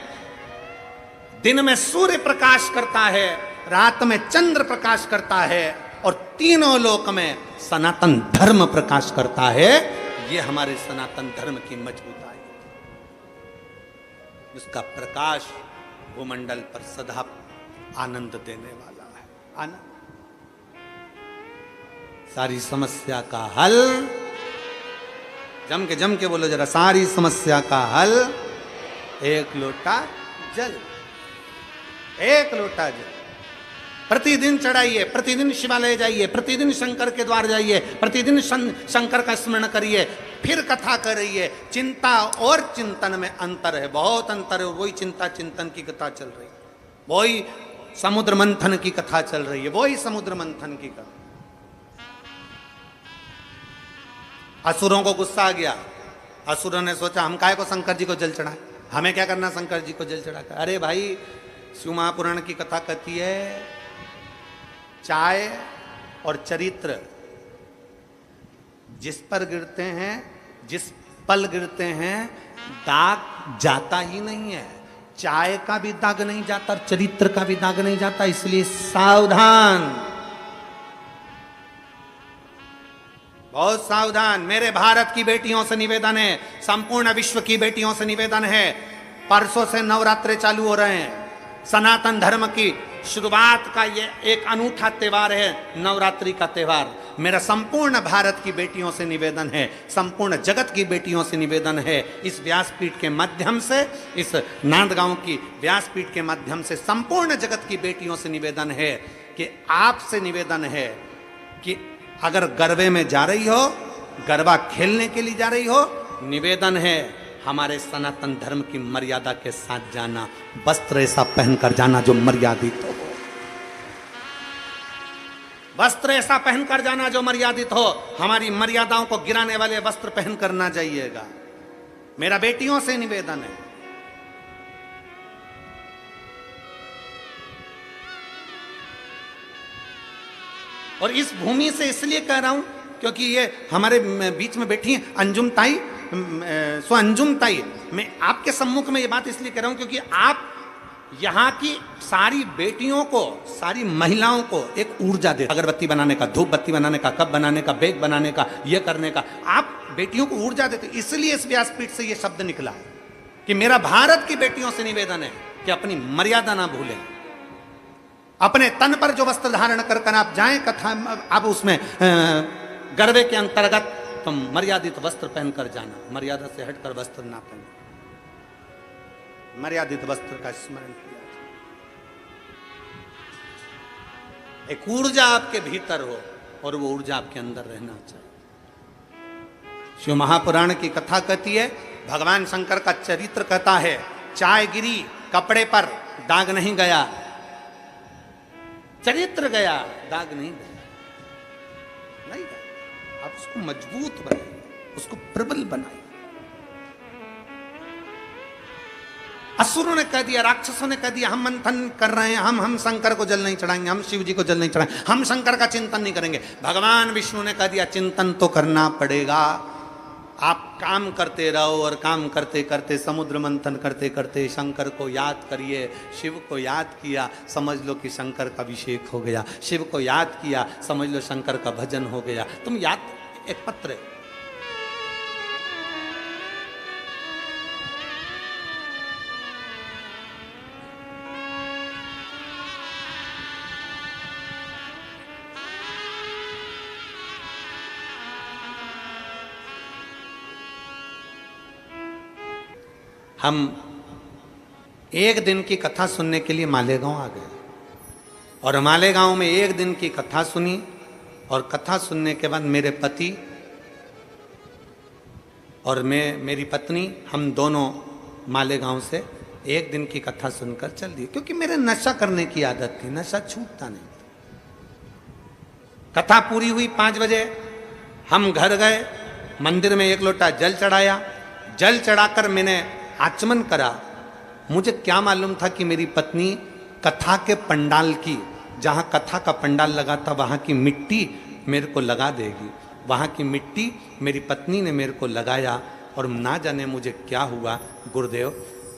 दिन में सूर्य प्रकाश करता है, रात में चंद्र प्रकाश करता है, और तीनों लोक में सनातन धर्म प्रकाश करता है। ये हमारे सनातन धर्म की मजबूताई, उसका प्रकाश भूमंडल पर सदा आनंद देने वाला है। आनंद सारी समस्या का हल, जम के बोलो जरा, सारी समस्या का हल एक लोटा जल, एक लोटा जल। प्रतिदिन चढ़ाइए, प्रतिदिन शिवालय जाइए, प्रतिदिन शंकर के द्वार जाइए, प्रतिदिन शंकर का स्मरण करिए, फिर कथा करिए। चिंता और चिंतन में अंतर है, बहुत अंतर है। वही चिंता चिंतन की कथा चल रही है, वही समुद्र मंथन की कथा चल रही है, वही समुद्र मंथन की कथा। असुरों को गुस्सा आ गया, असुरों ने सोचा हम काहे को शंकर जी को जल चढ़ाएं, हमें क्या करना शंकर जी को जल चढ़ाकर। अरे भाई, शिव महापुराण की कथा कहती है, चाय और चरित्र जिस पर गिरते हैं, जिस पल गिरते हैं, दाग जाता ही नहीं है। चाय का भी दाग नहीं जाता, चरित्र का भी दाग नहीं जाता, इसलिए सावधान, बहुत सावधान। मेरे भारत की बेटियों से निवेदन है, संपूर्ण विश्व की बेटियों से निवेदन है, परसों से नवरात्रे चालू हो रहे हैं। सनातन धर्म की शुरुआत का ये एक अनूठा त्योहार है, नवरात्रि का त्योहार। मेरा संपूर्ण भारत की बेटियों से निवेदन है, संपूर्ण जगत की बेटियों से निवेदन है, इस व्यासपीठ के माध्यम से, इस नांदगांव की व्यासपीठ के माध्यम से संपूर्ण जगत की बेटियों से निवेदन है कि आपसे निवेदन है कि अगर गरबे में जा रही हो, गरबा खेलने के लिए जा रही हो, निवेदन है हमारे सनातन धर्म की मर्यादा के साथ जाना, वस्त्र ऐसा पहनकर जाना जो मर्यादित हो, वस्त्र ऐसा पहनकर जाना जो मर्यादित हो। हमारी मर्यादाओं को गिराने वाले वस्त्र पहनकर ना जाइएगा, मेरा बेटियों से निवेदन है। और इस भूमि से इसलिए कह रहा हूं क्योंकि ये हमारे बीच में बैठी हैं अंजुम ताई, सो अंजुम ताई, मैं आपके सम्मुख में ये बात इसलिए कह रहा हूं क्योंकि आप यहाँ की सारी बेटियों को, सारी महिलाओं को एक ऊर्जा देते, अगरबत्ती बनाने का, धूप बत्ती बनाने का, कप बनाने का, बेग बनाने का, ये करने का, आप बेटियों को ऊर्जा देते। इसलिए इस व्यासपीठ से ये शब्द निकला कि मेरा भारत की बेटियों से निवेदन है कि अपनी मर्यादा ना भूलें, अपने तन पर जो वस्त्र धारण कर आप जाएं कथा, आप उसमें गरबे के अंतर्गत तुम मर्यादित वस्त्र पहनकर जाना, मर्यादा से हटकर वस्त्र ना पहनना, मर्यादित वस्त्र का स्मरण किया। एक ऊर्जा आपके भीतर हो और वो ऊर्जा आपके अंदर रहना चाहिए। शिव महापुराण की कथा कहती है, भगवान शंकर का चरित्र कहता है, चाय गिरी कपड़े पर, दाग नहीं गया, चरित्र गया, दाग नहीं गया, नहीं गया। आप उसको मजबूत बनाइए, उसको प्रबल बनाइए। असुरों ने कह दिया, राक्षसों ने कह दिया, हम मंथन कर रहे हैं, हम शंकर को जल नहीं चढ़ाएंगे, हम शिव जी को जल नहीं चढ़ाएंगे, हम शंकर का चिंतन नहीं करेंगे। भगवान विष्णु ने कह दिया, चिंतन तो करना पड़ेगा, आप काम करते रहो, और काम करते करते, समुद्र मंथन करते करते शंकर को याद करिए। शिव को याद किया, समझ लो कि शंकर का अभिषेक हो गया, शिव को याद किया, समझ लो शंकर का भजन हो गया। तुम याद, एक पत्र, हम एक दिन की कथा सुनने के लिए मालेगांव आ गए, और मालेगांव में एक दिन की कथा सुनी, और कथा सुनने के बाद मेरे पति और मेरी पत्नी, हम दोनों मालेगांव से एक दिन की कथा सुनकर चल दिए, क्योंकि मेरे नशा करने की आदत थी, नशा छूटता नहीं। कथा पूरी हुई 5 बजे, हम घर गए, मंदिर में 1 लोटा जल चढ़ाया, जल चढ़ाकर मैंने आचमन करा। मुझे क्या मालूम था कि मेरी पत्नी कथा के पंडाल की, जहाँ कथा का पंडाल लगा था, वहाँ की मिट्टी मेरे को लगा देगी। वहाँ की मिट्टी मेरी पत्नी ने मेरे को लगाया, और ना जाने मुझे क्या हुआ गुरुदेव,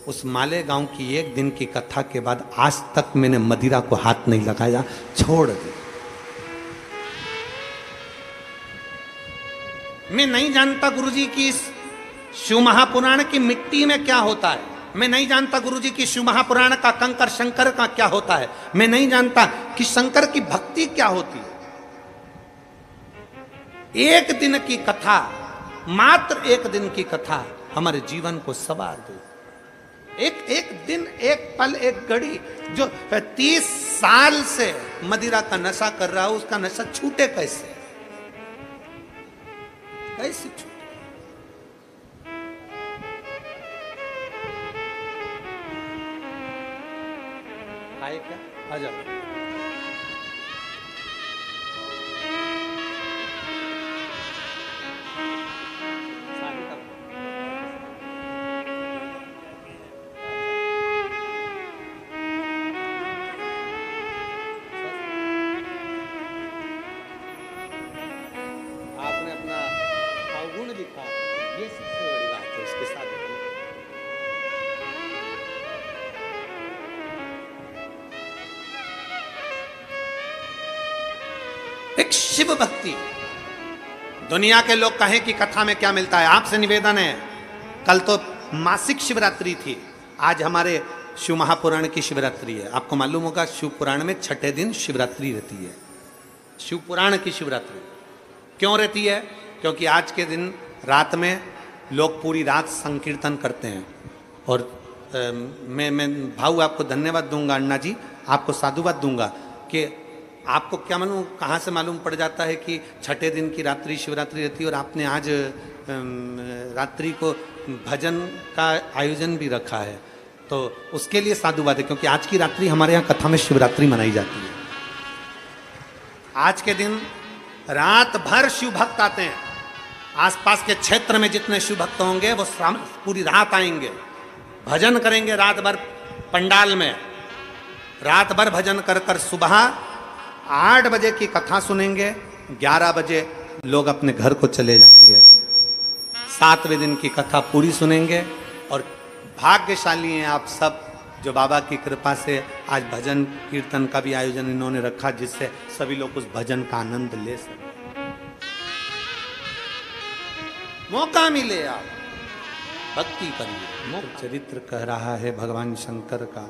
उस मालेगांव की एक दिन की कथा के बाद आज तक मैंने मदिरा को हाथ नहीं लगाया, छोड़ दी। मैं नहीं जानता गुरुजी की शिव महापुराण की मिट्टी में क्या होता है, मैं नहीं जानता गुरुजी की शिव महापुराण का कंकर शंकर का क्या होता है, मैं नहीं जानता कि शंकर की भक्ति क्या होती है। एक दिन की कथा, मात्र एक दिन की कथा हमारे जीवन को सवार दे। एक दिन, एक पल, एक घड़ी, जो 30 साल से मदिरा का नशा कर रहा हो, उसका नशा छूटे कैसे, कैसे छूटे? आए क्या? आ जाओ। आपने अपना अवगुण दिखा, ये सबसे बड़ी बात है, उसके साथ एक शिव भक्ति। दुनिया के लोग कहें कि कथा में क्या मिलता है, आपसे निवेदन है, कल तो मासिक शिवरात्रि थी, आज हमारे शिव महापुराण की शिवरात्रि है। आपको मालूम होगा शिव पुराण में छठे दिन शिवरात्रि रहती है। शिव पुराण की शिवरात्रि क्यों रहती है? क्योंकि आज के दिन रात में लोग पूरी रात संकीर्तन करते हैं। और मैं भाऊ आपको धन्यवाद दूंगा, अन्ना जी आपको साधुवाद दूंगा कि आपको क्या मालूम, कहाँ से मालूम पड़ जाता है कि छठे दिन की रात्रि शिवरात्रि रहती है और आपने आज रात्रि को भजन का आयोजन भी रखा है, तो उसके लिए साधुवाद है। क्योंकि आज की रात्रि हमारे यहाँ कथा में शिवरात्रि मनाई जाती है। आज के दिन रात भर शिव भक्त आते हैं। आसपास के क्षेत्र में जितने शिव भक्त होंगे वो पूरी रात आएंगे, भजन करेंगे रात भर पंडाल में, रात भर भजन कर कर सुबह 8 बजे की कथा सुनेंगे, 11 बजे लोग अपने घर को चले जाएंगे। 7वें दिन की कथा पूरी सुनेंगे। और भाग्यशाली हैं आप सब जो बाबा की कृपा से आज भजन कीर्तन का भी आयोजन इन्होंने रखा, जिससे सभी लोग उस भजन का आनंद ले सकें। मौका मिले आप भक्ति करिए। चरित्र कह रहा है भगवान शंकर का,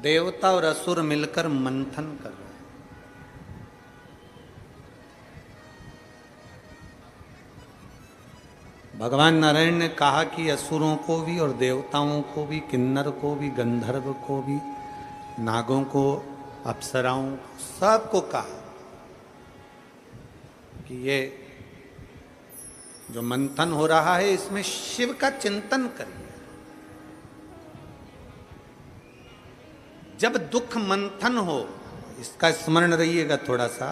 देवता और असुर मिलकर मंथन कर रहे हैं। भगवान नारायण ने कहा कि असुरों को भी और देवताओं को भी, किन्नर को भी, गंधर्व को भी, नागों को, अप्सराओं, सबको कहा कि ये जो मंथन हो रहा है इसमें शिव का चिंतन करिए। जब दुख मंथन हो, इसका स्मरण रहिएगा थोड़ा सा,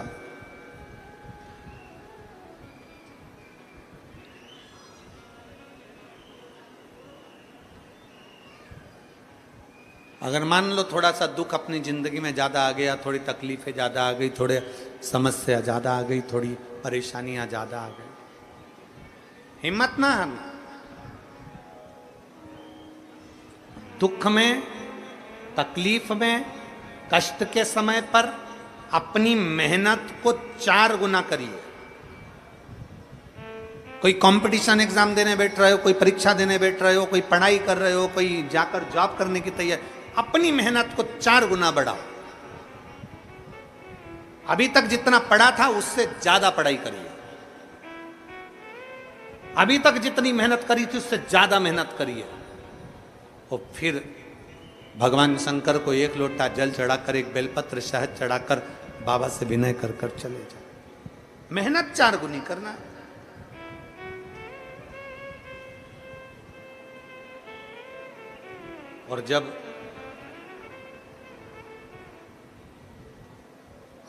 अगर मान लो थोड़ा सा दुख अपनी जिंदगी में ज्यादा आ गया, थोड़ी तकलीफें ज्यादा आ गई, थोड़े समस्या ज्यादा आ गई, थोड़ी परेशानियां ज्यादा आ गई, हिम्मत ना हारना। दुख में, तकलीफ में, कष्ट के समय पर अपनी मेहनत को 4 गुना करिए। कोई कंपटीशन एग्जाम देने बैठ रहे हो, कोई परीक्षा देने बैठ रहे हो, कोई पढ़ाई कर रहे हो, कोई जाकर जॉब करने की तैयारी, अपनी मेहनत को 4 गुना बढ़ाओ। अभी तक जितना पढ़ा था उससे ज्यादा पढ़ाई करिए। अभी तक जितनी मेहनत करी थी उससे ज्यादा मेहनत करिए। और फिर भगवान शंकर को 1 लोटा जल चढ़ाकर, 1 बेलपत्र शहद चढ़ाकर बाबा से विनय कर कर चले जाओ। मेहनत 4 गुनी करना है। और जब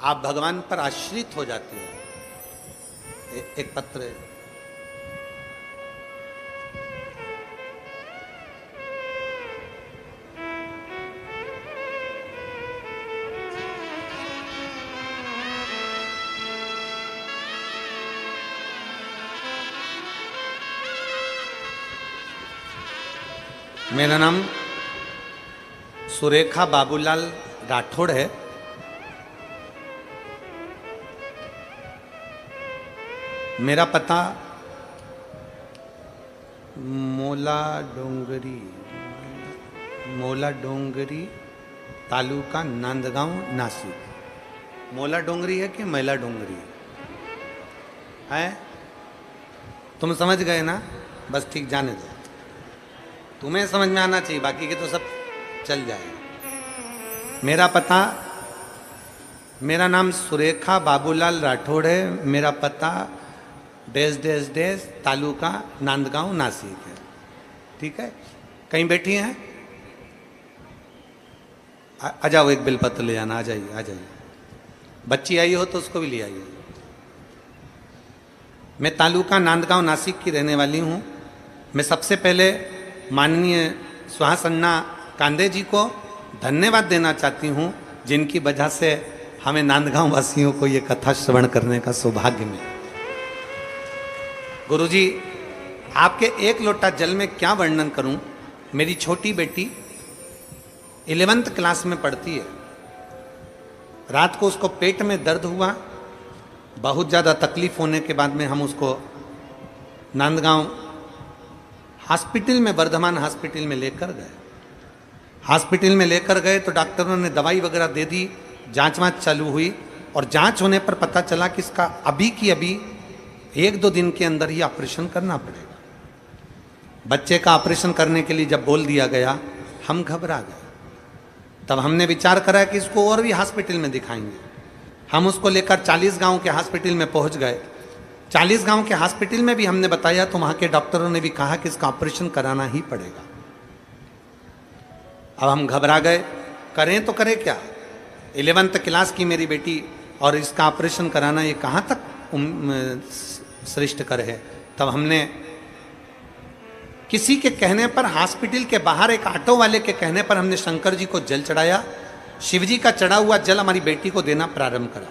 आप भगवान पर आश्रित हो जाते हो, एक पत्र है, मेरा नाम सुरेखा बाबूलाल राठौड़ है। मेरा पता मोला डोंगरी तालुका नांदगांव नासिक। मोला डोंगरी है कि मैला डोंगरी है? तुम समझ गए ना? बस ठीक, जाने दो, तुम्हें समझ में आना चाहिए, बाकी के तो सब चल जाएगा। मेरा पता, मेरा नाम सुरेखा बाबूलाल राठौड़ है। मेरा पता डेस डेस डेस तालुका नांदगांव नासिक है। ठीक है? कहीं बैठी हैं? आ जाओ, एक बेलपत्र ले जाना। आ जाइए, आ जाइए। बच्ची आई हो तो उसको भी ले आइए। मैं तालुका नांदगांव नासिक की रहने वाली हूँ। मैं सबसे पहले माननीय सुहास अन्ना कांदे जी को धन्यवाद देना चाहती हूँ, जिनकी वजह से हमें नांदगांव वासियों को ये कथा श्रवण करने का सौभाग्य मिला। गुरुजी, आपके 1 लोटा जल में क्या वर्णन करूं। मेरी छोटी बेटी 11th क्लास में पढ़ती है। रात को उसको पेट में दर्द हुआ, बहुत ज़्यादा तकलीफ होने के बाद में हम उसको नांदगांव हॉस्पिटल में, वर्धमान हॉस्पिटल में लेकर गए। हॉस्पिटल में लेकर गए तो डॉक्टरों ने दवाई वगैरह दे दी, जांच वाँच चालू हुई और जांच होने पर पता चला कि इसका अभी की अभी 1-2 दिन के अंदर ही ऑपरेशन करना पड़ेगा। बच्चे का ऑपरेशन करने के लिए जब बोल दिया गया, हम घबरा गए। तब हमने विचार करा कि इसको और भी हॉस्पिटल में दिखाएंगे। हम उसको लेकर 40 गांव के हॉस्पिटल में पहुंच गए। 40 गांव के हॉस्पिटल में भी हमने बताया तो वहाँ के डॉक्टरों ने भी कहा कि इसका ऑपरेशन कराना ही पड़ेगा। अब हम घबरा गए, करें तो करें क्या। 11th क्लास की मेरी बेटी और इसका ऑपरेशन कराना ये कहाँ तक श्रेष्ठ कर है। तब हमने किसी के कहने पर, हॉस्पिटल के बाहर एक ऑटो वाले के कहने पर हमने शंकर जी को जल चढ़ाया। शिव जी का चढ़ा हुआ जल हमारी बेटी को देना प्रारंभ करा।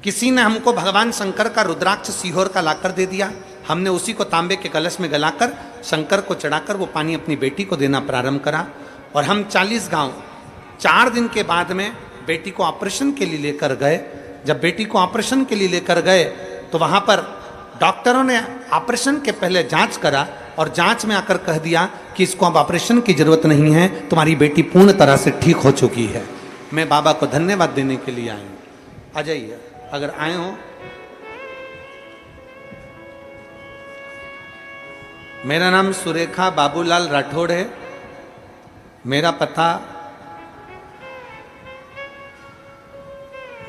किसी ने हमको भगवान शंकर का रुद्राक्ष सीहोर का लाकर दे दिया। हमने उसी को तांबे के कलश में गलाकर शंकर को चढ़ाकर वो पानी अपनी बेटी को देना प्रारंभ करा। और हम 40 गांव 4 दिन के बाद में बेटी को ऑपरेशन के लिए लेकर गए। जब बेटी को ऑपरेशन के लिए लेकर गए तो वहाँ पर डॉक्टरों ने ऑपरेशन के पहले जांच करा और जांच में आकर कह दिया कि इसको अब ऑपरेशन की जरूरत नहीं है, तुम्हारी बेटी पूर्ण तरह से ठीक हो चुकी है। मैं बाबा को धन्यवाद देने के लिए आया हूँ। आ जाइए अगर आए हो। मेरा नाम सुरेखा बाबूलाल राठौड़ है। मेरा पता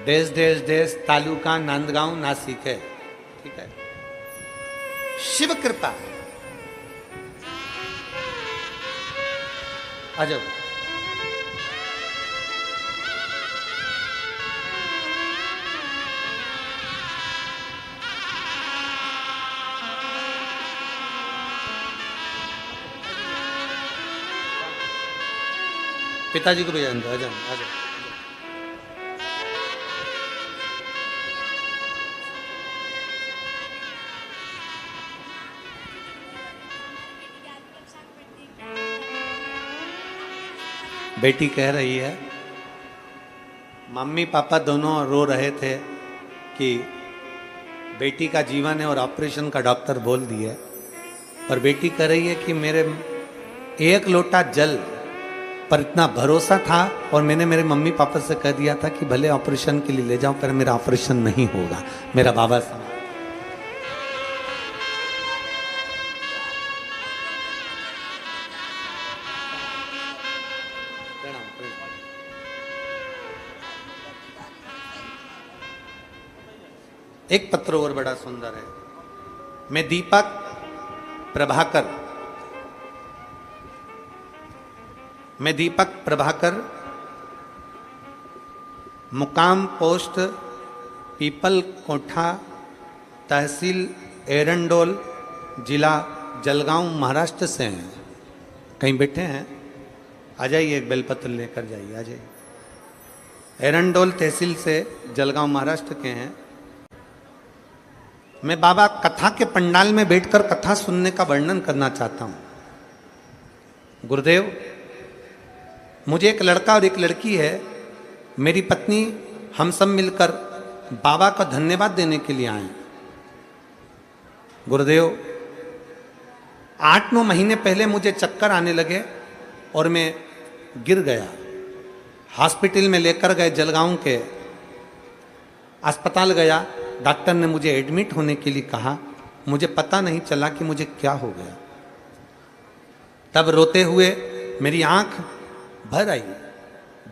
देश तालुका नांदगांव नासिक है। ठीक है, शिव कृपा। आ जाओ। पिताजी को भी जानते, आ जाओ आ जाओ। बेटी कह रही है, मम्मी पापा दोनों रो रहे थे कि बेटी का जीवन है और ऑपरेशन का डॉक्टर बोल दिए, पर बेटी कह रही है कि मेरे 1 लोटा जल पर इतना भरोसा था और मैंने मेरे मम्मी पापा से कह दिया था कि भले ऑपरेशन के लिए ले जाओ पर मेरा ऑपरेशन नहीं होगा। मेरा बाबा साहब एक पत्र और बड़ा सुंदर है। मैं दीपक प्रभाकर मुकाम पोस्ट पीपल कोठा तहसील एरंडोल जिला जलगांव महाराष्ट्र से हैं। कहीं बैठे हैं? आ जाइए, एक बेलपत्र लेकर जाइए। आ जाइए। एरंडोल तहसील से जलगांव महाराष्ट्र के हैं। मैं बाबा कथा के पंडाल में बैठकर कथा सुनने का वर्णन करना चाहता हूं। गुरुदेव, मुझे एक लड़का और एक लड़की है। मेरी पत्नी, हम सब मिलकर बाबा का धन्यवाद देने के लिए आए। गुरुदेव, 8-9 महीने पहले मुझे चक्कर आने लगे और मैं गिर गया। हॉस्पिटल में लेकर गए, जलगांव के अस्पताल गया। डॉक्टर ने मुझे एडमिट होने के लिए कहा। मुझे पता नहीं चला कि मुझे क्या हो गया। तब रोते हुए मेरी आंख भर आई।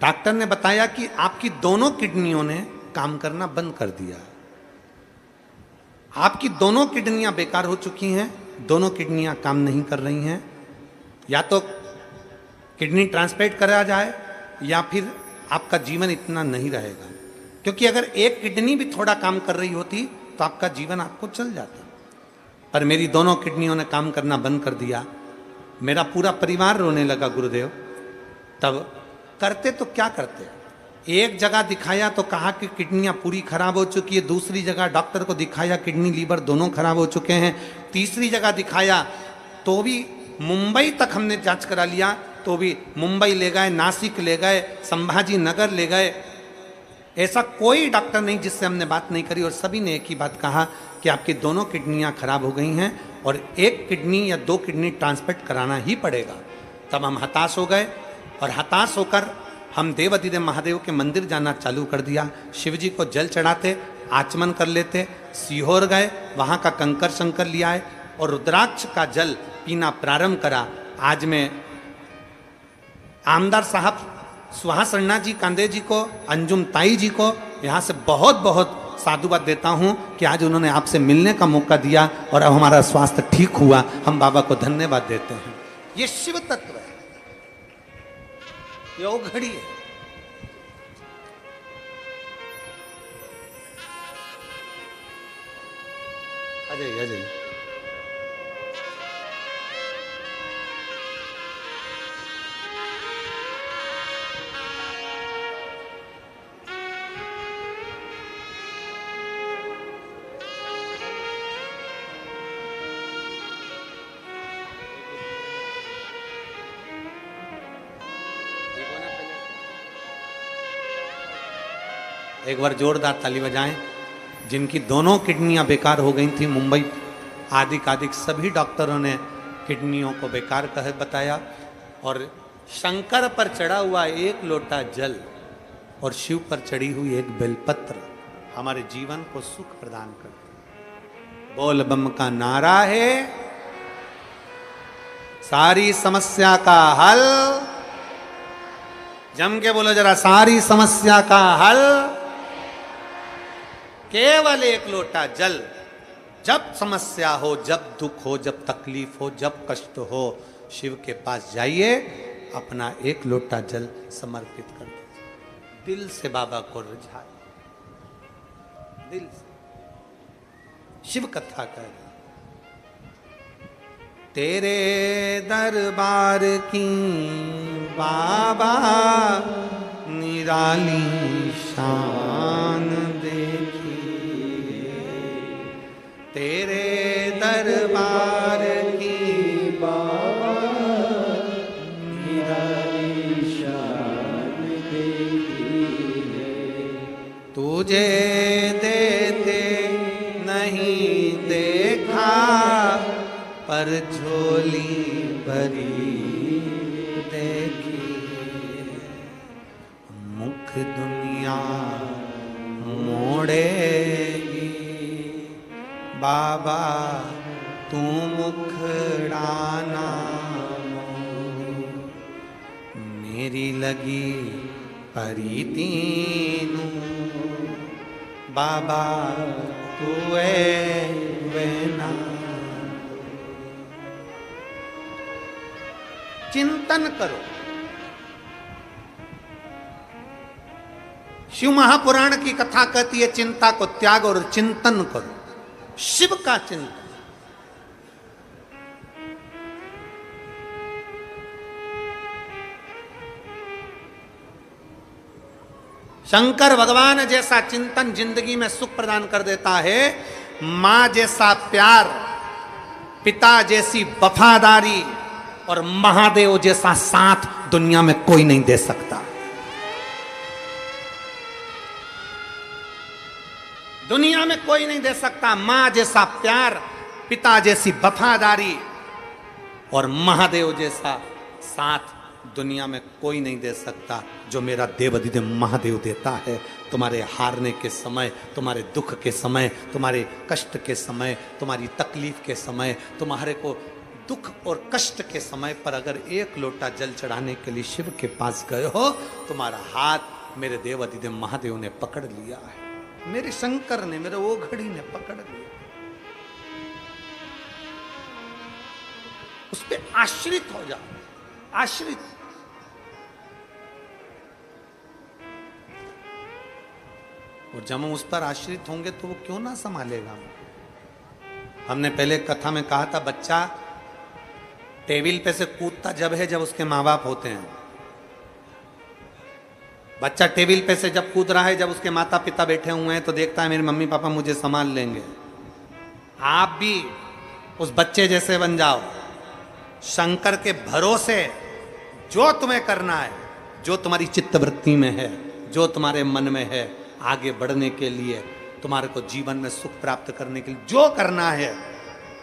डॉक्टर ने बताया कि आपकी दोनों किडनियों ने काम करना बंद कर दिया। आपकी दोनों किडनियां बेकार हो चुकी हैं, दोनों किडनियां काम नहीं कर रही हैं। या तो किडनी ट्रांसप्लांट करा जाए या फिर आपका जीवन इतना नहीं रहेगा। क्योंकि अगर एक किडनी भी थोड़ा काम कर रही होती तो आपका जीवन आपको चल जाता। पर मेरी दोनों किडनियों ने काम करना बंद कर दिया। मेरा पूरा परिवार रोने लगा। गुरुदेव, तब करते तो क्या करते? एक जगह दिखाया तो कहा कि किडनियां पूरी खराब हो चुकी है। दूसरी जगह डॉक्टर को दिखाया, किडनी लीवर दोनों खराब हो चुके हैं। तीसरी जगह दिखाया तो भी मुंबई तक हमने जांच करा लिया, तो भी मुंबई ले गए, नासिक ले गए, संभाजी नगर ले गए। ऐसा कोई डॉक्टर नहीं जिससे हमने बात नहीं करी और सभी ने एक ही बात कहा कि आपकी दोनों किडनियां खराब हो गई हैं और एक किडनी या 2 किडनी ट्रांसप्लांट कराना ही पड़ेगा। तब हम हताश हो गए और हताश होकर हम देवाधिदेव महादेव के मंदिर जाना चालू कर दिया। शिव जी को जल चढ़ाते, आचमन कर लेते, सीहोर गए, वहाँ का कंकर शंकर लिया है और रुद्राक्ष का जल पीना प्रारंभ करा। आज मैं आमदार साहब सुहास अन्ना जी कांदे जी को, अंजुम ताई जी को यहाँ से बहुत बहुत साधुवाद देता हूँ कि आज उन्होंने आपसे मिलने का मौका दिया और अब हमारा स्वास्थ्य ठीक हुआ। हम बाबा को धन्यवाद देते हैं। ये शिव तत्व है, ये घड़ी है। अजय अजय एक बार जोरदार ताली बजाएं। जिनकी दोनों किडनियां बेकार हो गई थी, मुंबई आदि सभी डॉक्टरों ने किडनियों को बेकार कह बताया और शंकर पर चढ़ा हुआ 1 लोटा जल और शिव पर चढ़ी हुई 1 बेलपत्र हमारे जीवन को सुख प्रदान करते। बोल बम का नारा है, सारी समस्या का हल। जम के बोलो जरा, सारी समस्या का हल केवल 1 लोटा जल। जब समस्या हो, जब दुख हो, जब तकलीफ हो, जब कष्ट हो, शिव के पास जाइए, अपना 1 लोटा जल समर्पित कर दीजिए। दिल से बाबा को रिझाइए, दिल से। शिव कथा कर, तेरे दरबार की बाबा निराली शान देखी, तेरे दरबार की बाबा निराली शान देखी है। तुझे देते नहीं देखा, पर झोली भरी देखी। मुख दुनिया मोड़ेगी, बाबा तू मुखड़ाना मोड़ी। मेरी लगी परीती नू, बाबा तू वेना। चिंतन करो। शिव महापुराण की कथा कहती है, चिंता को त्याग और चिंतन करो, शिव का चिंतन। शंकर भगवान जैसा चिंतन जिंदगी में सुख प्रदान कर देता है। मां जैसा प्यार, पिता जैसी वफादारी और महादेव जैसा साथ दुनिया में कोई नहीं दे सकता। दुनिया में कोई नहीं दे सकता। मां जैसा प्यार, पिता जैसी वफादारी और महादेव जैसा साथ दुनिया में कोई नहीं दे सकता, जो मेरा देवाधिदेव महादेव देता है। तुम्हारे हारने के समय, तुम्हारे दुख के समय, तुम्हारे कष्ट के समय, तुम्हारी तकलीफ के समय, तुम्हारे को दुख और कष्ट के समय पर अगर 1 लोटा जल चढ़ाने के लिए शिव के पास गए हो, तुम्हारा हाथ मेरे देवाधिदेव महादेव ने पकड़ लिया है, मेरे शंकर ने, मेरे वो घड़ी ने पकड़ लिया। उस पर आश्रित हो जाओ, आश्रित। और जब हम उस पर आश्रित होंगे तो वो क्यों ना संभालेगा। हमने पहले कथा में कहा था, बच्चा टेबल पे से कूदता जब है जब उसके माँ बाप होते हैं। बच्चा टेबल पे से जब कूद रहा है, जब उसके माता पिता बैठे हुए हैं तो देखता है मेरे मम्मी पापा मुझे संभाल लेंगे। आप भी उस बच्चे जैसे बन जाओ, शंकर के भरोसे जो तुम्हें करना है, जो तुम्हारी चित्तवृत्ति में है, जो तुम्हारे मन में है, आगे बढ़ने के लिए, तुम्हारे को जीवन में सुख प्राप्त करने के लिए जो करना है,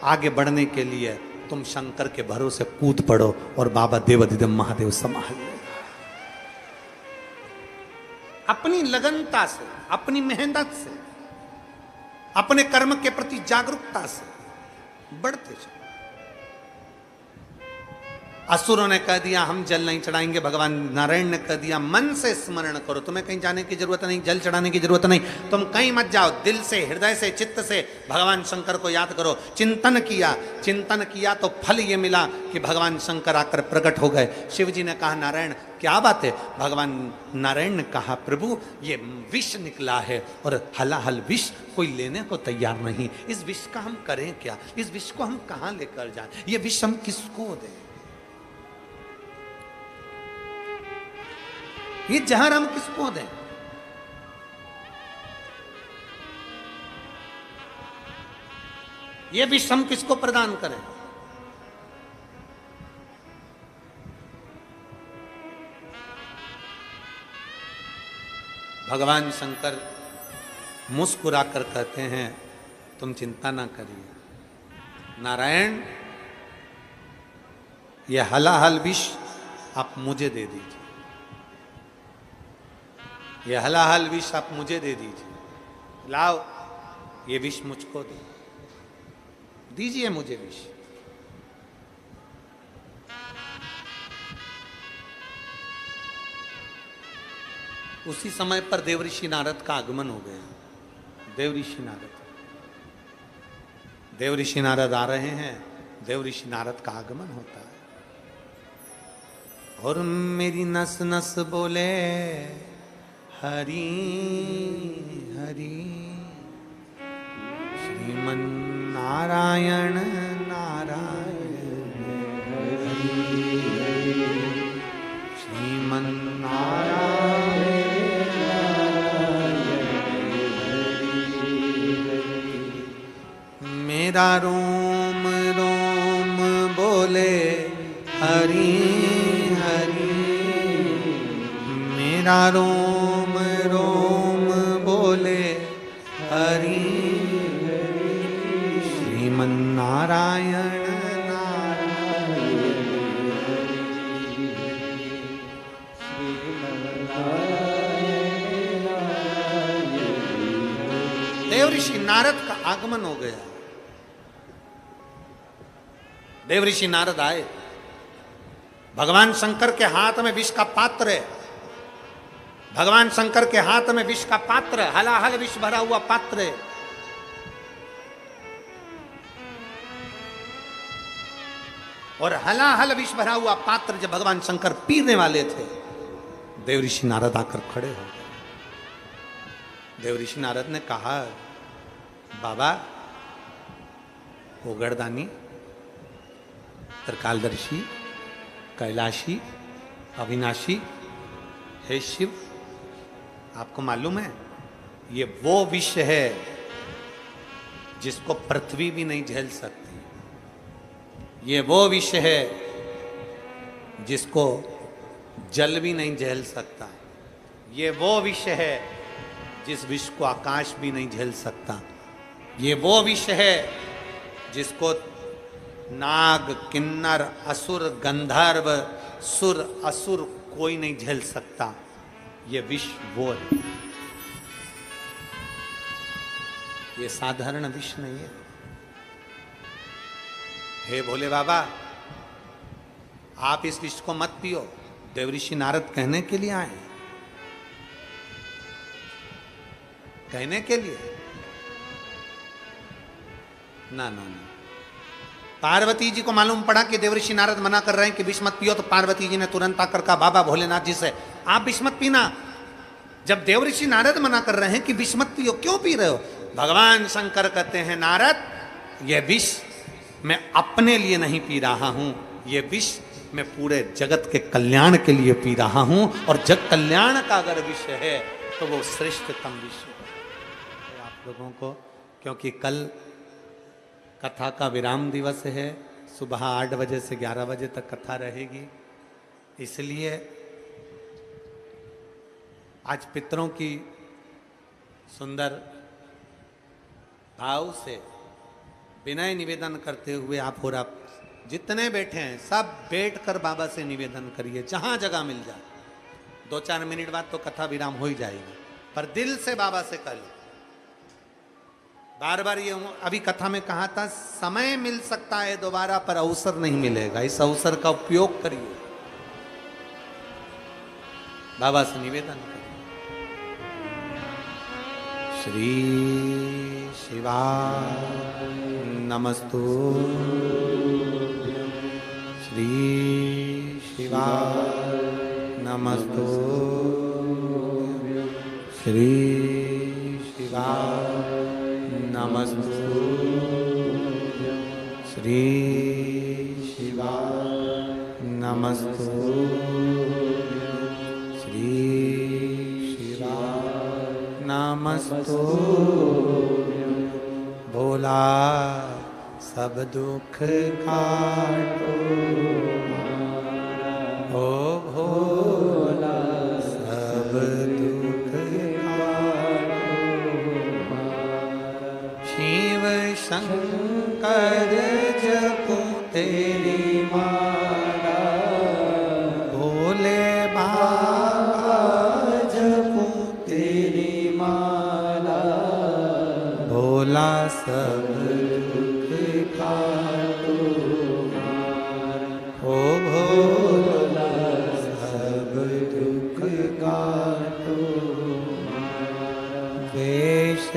आगे बढ़ने के लिए तुम शंकर के भरोसे कूद पड़ो और बाबा देवाधिदेव महादेव संभाल लेगा। अपनी लगनता से, अपनी मेहनत से, अपने कर्म के प्रति जागरूकता से बढ़ते चलो। असुरों ने कह दिया हम जल नहीं चढ़ाएंगे, भगवान नारायण ने कह दिया मन से स्मरण करो, तुम्हें कहीं जाने की जरूरत नहीं, जल चढ़ाने की जरूरत नहीं, तुम कहीं मत जाओ, दिल से, हृदय से, चित्त से भगवान शंकर को याद करो। चिंतन किया तो फल ये मिला कि भगवान शंकर आकर प्रकट हो गए। शिव जी ने कहा नारायण क्या बात है? भगवान नारायण ने कहा प्रभु ये विष निकला है और हलाहल विष कोई लेने को तैयार नहीं, इस विष का हम करें क्या? इस विष को हम कहां लेकर जाएं? ये विष हम किसको दें? ये जहर हम किसको दें? ये विष हम किसको प्रदान करें? भगवान शंकर मुस्कुराकर कहते हैं तुम चिंता ना करिए नारायण, यह हलाहल विष आप मुझे दे दीजिए, यह हलाहल विष आप मुझे दे दीजिए, लाओ ये विष मुझको दो, दीजिए मुझे विष। उसी समय पर देवऋषि नारद का आगमन हो गया। देवऋषि नारद आ रहे हैं, देवऋषि नारद का आगमन होता है और मेरी नस नस बोले हरि हरि, श्रीमन नारायण नारायण हरि, श्रीमन नारायण मेरा रोम रोम बोले हरि हरि, मेरा रोम रोम बोले हरि, श्रीमन नारायण देवऋषि नारद का आगमन हो गया। देवऋषि नारद आए, भगवान शंकर के हाथ में विष का पात्र है, भगवान शंकर के हाथ में विष का पात्र, हलाहल विष भरा हुआ पात्र है। और हलाहल विष भरा हुआ पात्र जब भगवान शंकर पीने वाले थे, देवऋषि नारद आकर खड़े हो गए। देवऋषि नारद ने कहा बाबा ओगरदानी, त्रिकालदर्शी, कैलाशी, अविनाशी, हे शिव, आपको मालूम है ये वो विष है जिसको पृथ्वी भी नहीं झेल सकती, ये वो विष है जिसको जल भी नहीं झेल सकता, ये वो विष है जिस विष को आकाश भी नहीं झेल सकता, ये वो विष है जिसको नाग, किन्नर, असुर, गंधर्व, सुर, असुर कोई नहीं झेल सकता, ये विष वो है। ये साधारण विष नहीं है। हे भोले बाबा आप इस विष को मत पियो, देवऋषि नारद कहने के लिए आए, कहने के लिए ना ना ना। पार्वती जी को मालूम पड़ा कि देवऋषि नारद मना कर रहे हैं कि विष मत पियो, तो पार्वती जी ने तुरंत आकर कहा बाबा भोलेनाथ जी से आप विष मत पीना। जब देवऋषि नारद मना कर रहे हैं कि विष मत पियो, क्यों पी रहे हो? भगवान शंकर कहते हैं नारद यह विष मैं अपने लिए नहीं पी रहा हूं, यह विष मैं पूरे जगत के कल्याण के लिए पी रहा हूं, और जग कल्याण का अगर विष है तो वो श्रेष्ठतम विष है आप लोगों को। क्योंकि कल कथा का विराम दिवस है, सुबह 8 बजे से 11 बजे तक कथा रहेगी, इसलिए आज पितरों की सुंदर भाव से विनय निवेदन करते हुए आप और आप जितने बैठे हैं सब बैठकर बाबा से निवेदन करिए, जहां जगह मिल जाए। 2-4 मिनट बाद तो कथा विराम हो ही जाएगी, पर दिल से बाबा से करिए। बार बार ये अभी कथा में कहा था, समय मिल सकता है दोबारा पर अवसर नहीं मिलेगा। इस अवसर का उपयोग करिए, बाबा से निवेदन करिए। श्री शिवाय नमस्तु, श्री शिवाय नमस्तु, श्री शिवाय नमस्तु, श्री शिवाय नमस्तु, श्री शिवाय नमस्तु। भोला सब दुख काटो, ओ भोला सब दुख काटो। शिव शंकर जपो तेरी माला, भोले बाबा जपो तेरी माला। भोला सब दुख काटो, ओ भोला सब दुख काटो। वेश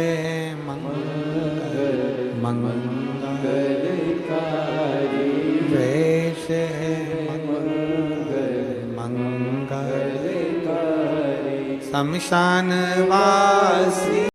मंगल मंगलकारी, वेश मंगलकारी। शमशान वासी